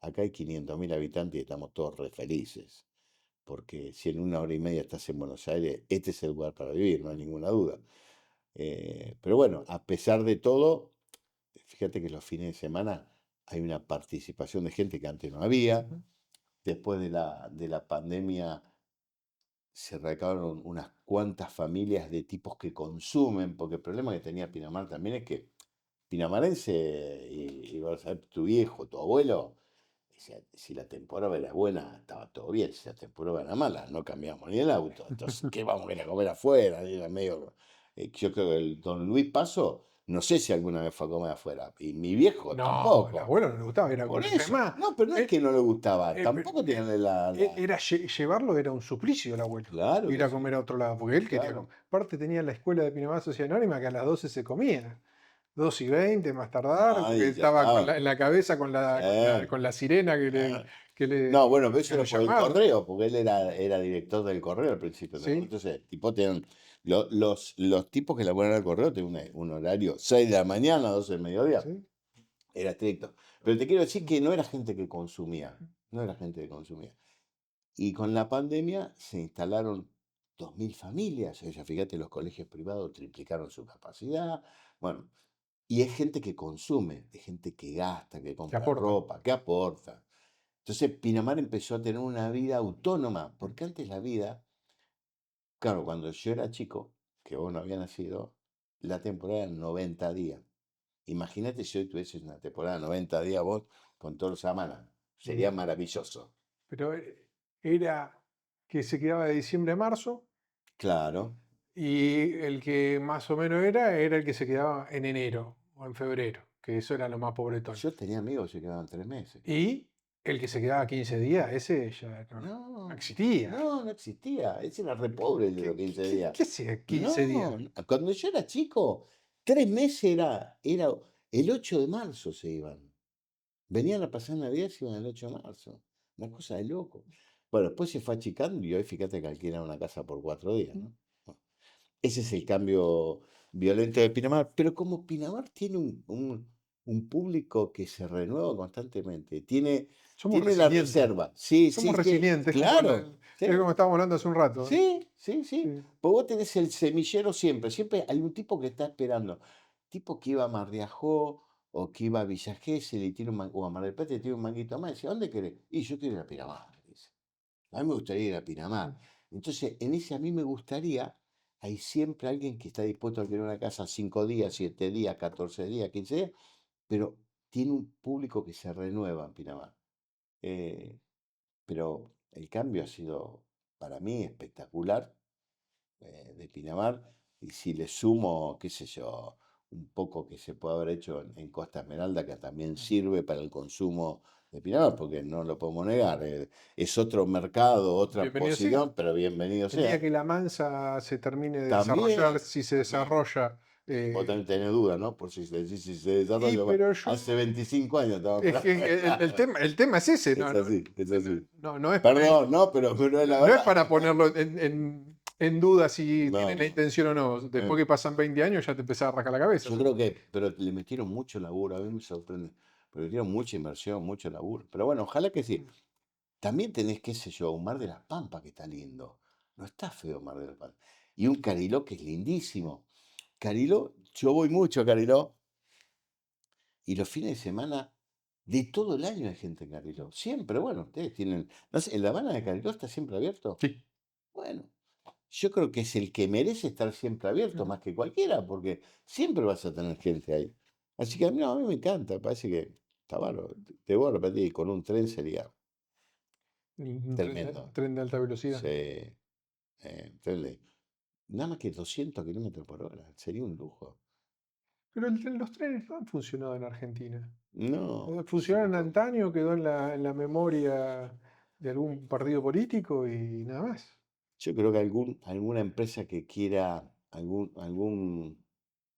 acá hay 500.000 habitantes y estamos todos re felices. Porque si en una hora y media estás en Buenos Aires, este es el lugar para vivir, no hay ninguna duda. Pero bueno, a pesar de todo, fíjate que los fines de semana hay una participación de gente que antes no había. Ujú. Después de la pandemia se recabaron unas cuantas familias de tipos que consumen, porque el problema que tenía Pinamar también es que pinamarense, y vas a ver, tu viejo, tu abuelo, decía, si la temporada era buena, estaba todo bien. Si la temporada era mala, no cambiamos ni el auto. Entonces, ¿qué vamos a ir a comer afuera? Y era medio, yo creo que el don Luis Paso, no sé si alguna vez fue a comer afuera. Y mi viejo No, al tampoco. abuelo no le gustaba ir a Por comer. Es eso. más, No, pero no es eh, que no le gustaba. pero, Tampoco tenía era llevarlo era un suplicio el abuelo. Claro Ir que a comer sí. a otro lado, porque él quería Claro. comer. Aparte tenía la escuela de Pinamar Sociedad Anónima que a las 12 se comía. 2:20 más tardar, porque Ay, él ya estaba estaba. en la cabeza Sí. con la sirena Ah. que No, bueno, pero que eso lo era por el llamaba. correo, porque él era director del correo al principio, ¿no? Sí, Entonces, tipo, tenían, los tipos que laburan al correo tienen un horario 6 de la mañana, 12 del mediodía, sí. era estricto. Pero te quiero decir que no era gente que consumía, no era gente que consumía. Y con la pandemia se instalaron 2.000 familias, o sea, fíjate, los colegios privados triplicaron su capacidad. Bueno, Y es gente que consume, es gente que gasta, que Que compra aporta. ropa, que aporta. Entonces Pinamar empezó a tener una vida autónoma, porque antes la vida, claro, cuando yo era chico, que vos no habías nacido, la temporada era 90 días. Imagínate si hoy tuvieses una temporada de 90 días vos con todos los semanas. Sería Mm. maravilloso. Pero era que se quedaba de diciembre a marzo Claro. y el que más o menos era el que se quedaba en enero o en febrero, que eso era lo más pobretón. Yo tenía amigos que se quedaban 3 meses. Y el que se quedaba 15 días, ese ya no No, existía. no existía. Ese era re pobre el de los ¿Qué, 15 días. qué hacía 15 días? No, cuando yo era chico, 3 meses era el 8 de marzo se iban. Venían a pasar Navidad y se iban el 8 de marzo. Una cosa de loco. Bueno, después se fue achicando y hoy fíjate que alquilan una casa por 4 días, ¿no? Bueno, ese es el cambio violento de Pinamar. Pero como Pinamar tiene un público que se renueva constantemente, tiene, Somos tiene la resilientes. reserva. Sí, sí, Somos sí, resilientes, claro. es Sí, como estábamos hablando hace un rato. sí, sí, sí. Sí. Pues vos tenés el semillero siempre. Siempre hay un tipo que está esperando. Tipo que iba a Mar de Ajó o que iba a Villa Gesell y tiene o a Mar del Plata y tiene un manguito más. Decía, ¿dónde querés? Y yo quiero ir a Pinamar. Dice. A mí me gustaría ir a Pinamar. Entonces, en ese a mí me gustaría, hay siempre alguien que está dispuesto a alquilar una casa 5 días, 7 días, 14 días, 15 días, pero tiene un público que se renueva en Pinamar. Eh, pero el cambio ha sido para mí espectacular de Pinamar. Y si le sumo, qué sé yo, un poco que se puede haber hecho en Costa Esmeralda, que también sirve para el consumo de Pinamar, porque no lo podemos negar, es otro mercado, otra Bienvenido sea. posición, pero bienvenido El día sea. que la Mansa se termine de desarrollar, También, si se también. desarrolla. Vos también tenés dudas, ¿no? Por si se desarrolla. Bueno, Pero yo. hace 25 años estamos Es que esperando. el tema es ese, Es así, es así. no es para, Perdón, no, pero es la no es verdad. para ponerlo en duda si No, tienen la intención o no. eh, Después que pasan 20 años ya te empezás a rascar la cabeza. yo creo que, pero le metieron mucho laburo, a mí me sorprende. Pero le metieron mucha inversión, mucho laburo. Pero bueno, ojalá que sí. También tenés, qué sé yo, un Mar de las Pampas que está lindo. No está feo Mar de las Pampas. Y un Cariló que es lindísimo. Cariló, yo voy mucho a Cariló y los fines de semana de todo el año hay gente en Cariló. Siempre, bueno, ustedes tienen. No sé, ¿en La Habana de Cariló está siempre abierto? Sí. Bueno, yo creo que es el que merece estar siempre abierto más que cualquiera, porque siempre vas a tener gente ahí. Así que no, a mí me encanta, parece que está bárbaro. Te voy a repetir, con un tren sería Un tremendo. tren de alta velocidad. Sí, tren nada más que 200 kilómetros por hora, sería un lujo. Pero los trenes no han funcionado en Argentina. No, Funcionaron antaño, quedó en la memoria de algún partido político y nada más. yo creo que alguna empresa que quiera,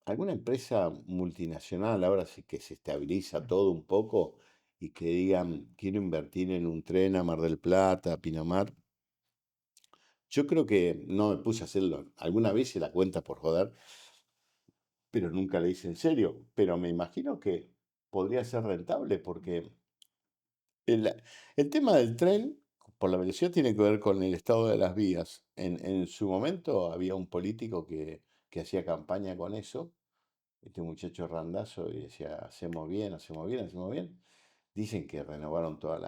alguna empresa multinacional, ahora sí que se estabiliza todo un poco y que digan, quiero invertir en un tren a Mar del Plata, a Pinamar. Yo creo que no me puse a hacerlo. Alguna vez hice la cuenta por joder, pero nunca la hice en serio. Pero me imagino que podría ser rentable porque el tema del tren, por la velocidad, tiene que ver con el estado de las vías. En su momento había un político que hacía campaña con eso, este muchacho Randazo, y decía, hacemos bien, hacemos bien, hacemos bien. Dicen que renovaron todas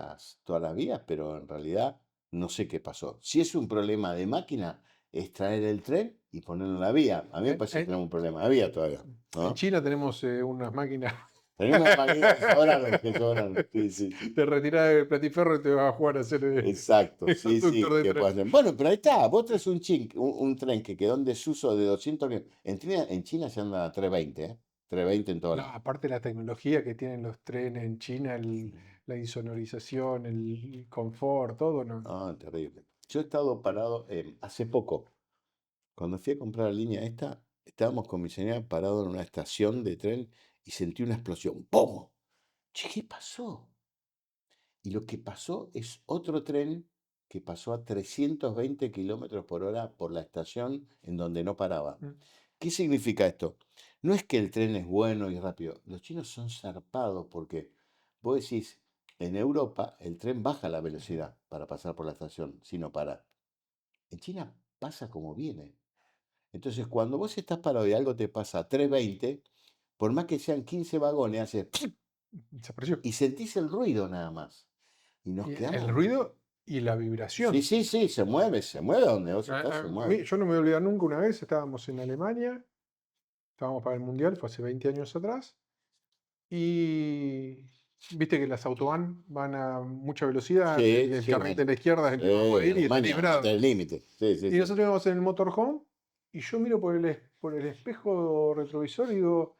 las vías, pero en realidad no sé qué pasó. Si es un problema de máquina, es traer el tren y ponerlo en la vía. A mí me En, parece que en- tenemos un problema de vía todavía, en ¿no? China tenemos unas máquinas Tenemos unas máquinas que sobraron, que sobraron. Sí, sí, sí. de retirar el platifero y te vas a jugar a ser Exacto, sí, conductor sí, de que tren. puede hacer. Bueno, pero ahí está, vos traes un tren que quedó en desuso de 200 millones. En China se anda a 320, ¿eh? 320 en todos No, lados. aparte la tecnología que tienen los trenes en China, la insonorización, el confort, todo, ¿no? Ah, terrible. Yo he estado parado hace poco, cuando fui a comprar la línea esta, estábamos con mi señora parados en una estación de tren y sentí una explosión. ¡Pum! Che, ¿qué pasó? Y lo que pasó es otro tren que pasó a 320 kilómetros por hora por la estación en donde no paraba. Mm. ¿Qué significa esto? No es que el tren es bueno y rápido. Los chinos son zarpados porque vos decís, en Europa el tren baja la velocidad para pasar por la estación, si no para. En China pasa como viene. Entonces, cuando vos estás parado y algo te pasa a 320, por más que sean 15 vagones, hace Desapareció. y sentís el ruido nada más. Y nos Y el quedamos. ruido y la Sí, vibración. sí, sí, se mueve donde vos estás, se A mueve. mí, yo no me voy a olvidar nunca, una vez estábamos en Alemania, estábamos para el Mundial, fue hace 20 años atrás, y viste que las autobahn van a mucha velocidad y Sí, el sí, carril bueno. de la izquierda es el que no puede ir y está Alemania, hasta librado. el límite. Sí, sí, Y sí. nosotros íbamos en el motorhome y yo miro por el espejo retrovisor y digo,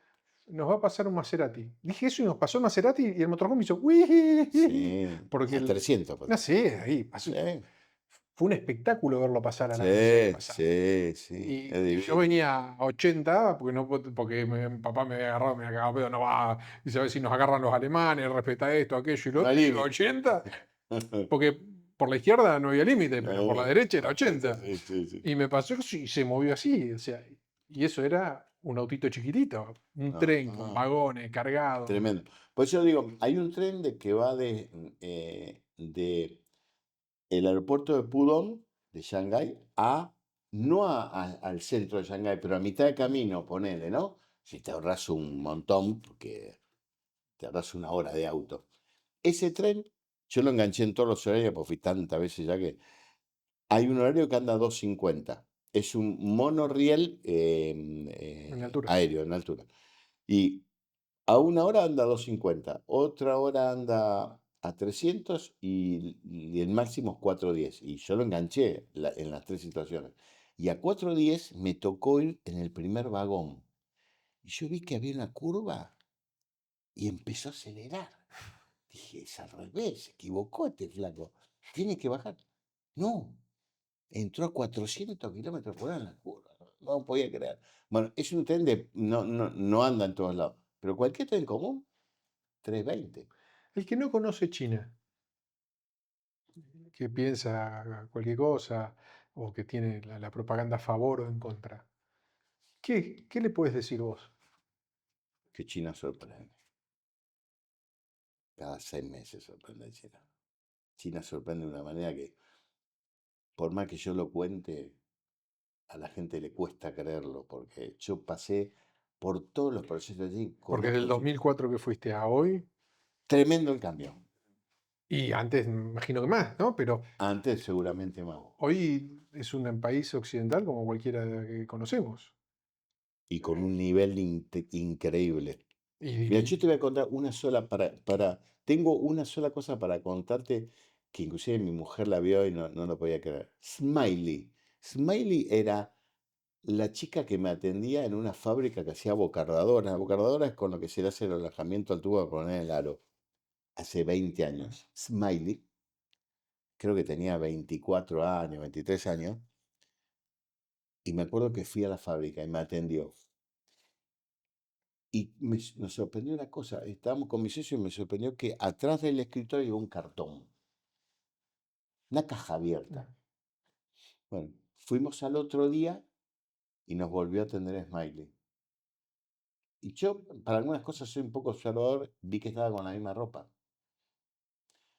nos va a pasar un Maserati. Dije eso y nos pasó el Maserati y el motorhome hizo ¡uy! Sí, Porque a 300. no sé, ahí pasó. Sí, Fue un espectáculo verlo pasar a la velocidad que sí, pasaba. sí, sí, es Y yo divino. venía a 80 porque, no, porque mi papá me había agarrado, me había cagado pedo, no va, dice a ver si nos agarran los alemanes, respeta esto, aquello y lo No hay otro, y digo, límite. 80, porque por la izquierda no había límite, pero por la No, derecha era 80. sí, sí, sí. Y me pasó eso y se movió así, o sea, y eso era un autito chiquitito, un tren con Ajá, vagones cargados. tremendo. Por eso digo, hay un tren que va de el aeropuerto de Pudong, de Shanghái, no al centro de Shanghái, pero a mitad de camino, ponele, ¿no? Si te ahorras un montón, porque te ahorras una hora de auto. Ese tren, yo lo enganché en todos los horarios, porque fui tantas veces ya que hay un horario que anda a 2:50. Es un monorriel En altura. aéreo, en altura. Y a una hora anda a 2:50, otra hora anda a 300 y el máximo es 4:10. Y yo lo enganché en las tres situaciones. Y a 4:10 me tocó ir en el primer vagón. Y yo vi que había una curva y empezó a acelerar. Dije, es al revés, se equivocó este flaco. Tiene que bajar. No, entró a 400 kilómetros por hora en la curva. No podía creer. Bueno, es un tren no anda en todos lados. Pero cualquier tren común, 320. El que no conoce China, que piensa cualquier cosa o que tiene la propaganda a favor o en contra, ¿qué le puedes decir vos? Que China sorprende. Cada 6 meses sorprende China. China sorprende de una manera que, por más que yo lo cuente, a la gente le cuesta creerlo, porque yo pasé por todos los procesos allí, Porque desde el conozco. 2004 que fuiste a hoy, Tremendo el cambio. y antes me imagino que más, ¿no? Pero Antes seguramente más. hoy es un país occidental como cualquiera que conocemos. Y con un nivel increíble. Mira, yo te voy a contar una sola tengo una sola cosa para contarte que inclusive mi mujer la vio y no lo podía creer. Smiley. Smiley era la chica que me atendía en una fábrica que hacía bocardadoras. Bocardadoras es con lo que se le hace el alojamiento al tubo para poner el aro. Hace 20 años. Smiley, creo que tenía 24 años, 23 años. Y me acuerdo que fui a la fábrica y me atendió. Y nos sorprendió una cosa, estábamos con mi socio y me sorprendió que atrás del escritorio había un cartón, una caja abierta. Bueno, fuimos al otro día y nos volvió a atender Smiley. Y yo, para algunas cosas soy un poco observador, vi que estaba con la misma ropa.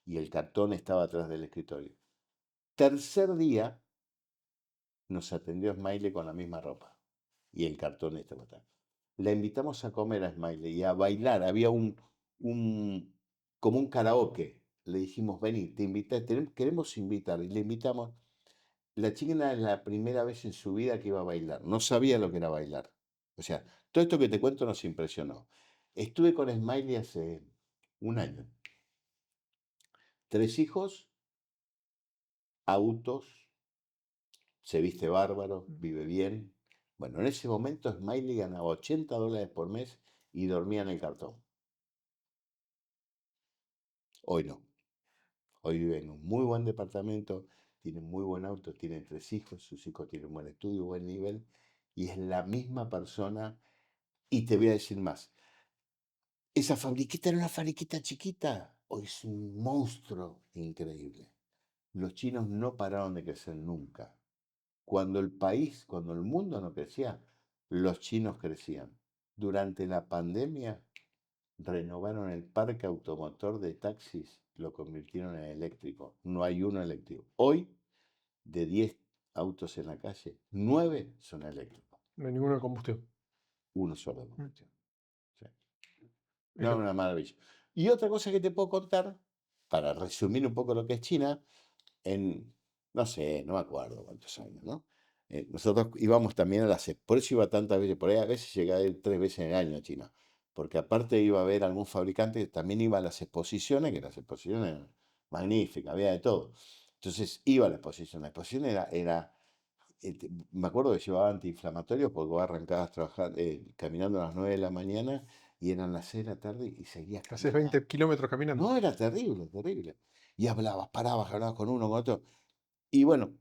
Y el cartón estaba atrás del escritorio. Tercer día nos atendió Smiley con la misma ropa. Y el cartón estaba atrás. La invitamos a comer a Smiley y a bailar. Había como un karaoke. Le dijimos, vení, queremos invitar. Y le invitamos. La chica era la primera vez en su vida que iba a bailar. No sabía lo que era bailar. O sea, todo esto que te cuento nos impresionó. Estuve con Smiley hace un año. 3 hijos, autos, se viste bárbaro, vive bien. Bueno, en ese momento Smiley ganaba $80 por mes y dormía en el cartón. Hoy no. Hoy vive en un muy buen departamento, tiene muy buen auto, tiene 3 hijos, sus hijos tienen buen estudio, buen nivel, y es la misma persona. Y te voy a decir más. Esa fabriquita era una fabriquita chiquita, hoy es un monstruo increíble. Los chinos no pararon de crecer nunca. Cuando el mundo no crecía, los chinos crecían. Durante la pandemia, renovaron el parque automotor de taxis, lo convirtieron en eléctrico. No hay uno eléctrico. Hoy, de 10 autos en la calle, 9 son eléctricos. No hay ninguno de combustión. Uno solo de combustión. Es No, lo- una maravilla. Y otra cosa que te puedo contar, para resumir un poco lo que es China, no sé, no me acuerdo cuántos años, ¿no? Nosotros íbamos también por eso iba tantas veces, por ahí a veces llegué a ir 3 veces en el año a China, porque aparte iba a ver algún fabricante, también iba a las exposiciones, que las exposiciones eran magníficas, había de todo. Entonces iba a la exposición me acuerdo que llevaba antiinflamatorios porque vos arrancabas caminando a las 9 de la mañana y eran las 6 de la tarde y seguías Haces caminando. 20 kilómetros caminando. No, era terrible, terrible. Y parabas, hablabas con uno, con otro. Y bueno,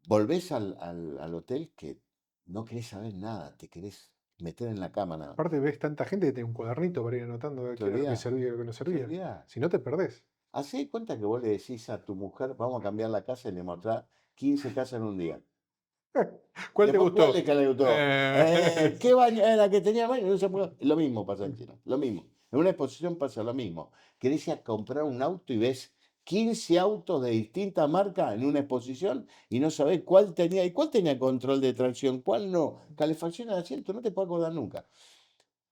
volvés al hotel que no querés saber nada, te querés meter en la cama nada más. Aparte ves tanta gente que tiene un cuadernito para ir anotando Te qué era lo que olvidás, servía y lo que no te servía. olvidás. Si no te perdés. Hacé cuenta que vos le decís a tu mujer, vamos a cambiar la casa y le mostrás 15 casas en un día. ¿Cuál te Después, ¿cuál gustó? es que le gustó? ¿Qué baño? La que tenía baño, no se puede. Lo mismo pasa en China, lo mismo. En una exposición pasa lo mismo. Querés ir a comprar un auto y ves 15 autos de distinta marca en una exposición y no sabés cuál tenía, y cuál tenía control de tracción, cuál no. Calefacción de asiento, no te puedo acordar nunca.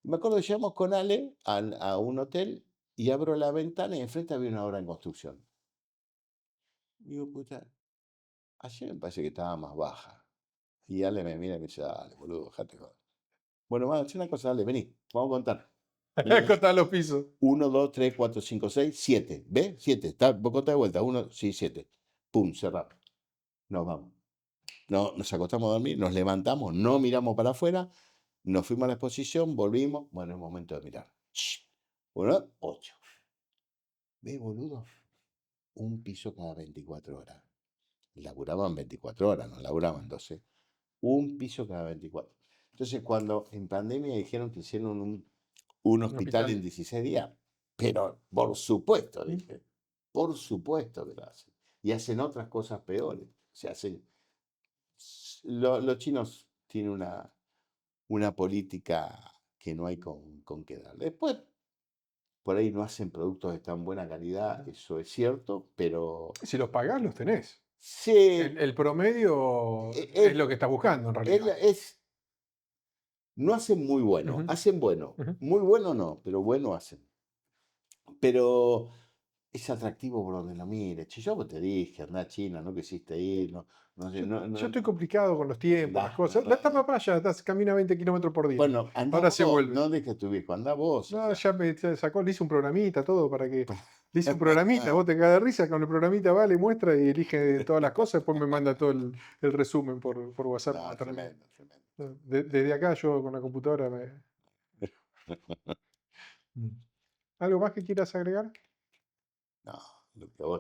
Me acuerdo que llegamos con Ale a un hotel y abro la ventana y enfrente había una obra en construcción. Digo, puta, ayer me parece que estaba más baja. Y Ale me mira y me dice, dale, boludo, dejate joder. Bueno, vamos a hacer una cosa, dale, vení, vamos a contar. Cortar los pisos. 1, 2, 3, 4, 5, 6, 7. ¿Ves? 7. Vos contás de vuelta. 1, sí, 7. Pum, cerramos. Nos vamos. No, nos acostamos a dormir, nos levantamos, no miramos para afuera, nos fuimos a la exposición, volvimos. Bueno, es momento de mirar. 1, 8. ¿Ves, boludo? Un piso cada 24 horas. Laburaban 24 horas, no laburaban 12. Un piso cada 24. Entonces, cuando en pandemia dijeron que hicieron un hospital en 16 días, pero por supuesto, dije, por supuesto que lo hacen. Y hacen otras cosas peores. Se hacen. Los chinos tienen una política que no hay con qué darle. Después, por ahí no hacen productos de tan buena calidad, eso es cierto, pero Si los pagás, los tenés. sí, El promedio es es, lo que estás buscando en realidad. no hacen muy bueno, Ujú, hacen bueno. ujú. Muy bueno no, pero bueno hacen. Pero es atractivo por donde lo mires. Che, yo te dije, anda a China, no quisiste ir, no sé, Yo estoy complicado con los tiempos, las cosas. no. Está para allá, camina 20 kilómetros por día. Bueno, andá Ahora se vos, vuelve. no dejes a tu viejo, andá vos No, allá. ya me sacó, le hice un programita, todo para que. Le hice un programita, vos te cagas de risa, con el programita va, le muestra y elige todas las cosas, después me manda todo el resumen por WhatsApp. No, tremendo, tremendo. Desde acá yo con la computadora me. ¿Algo más que quieras agregar? No, lo que vos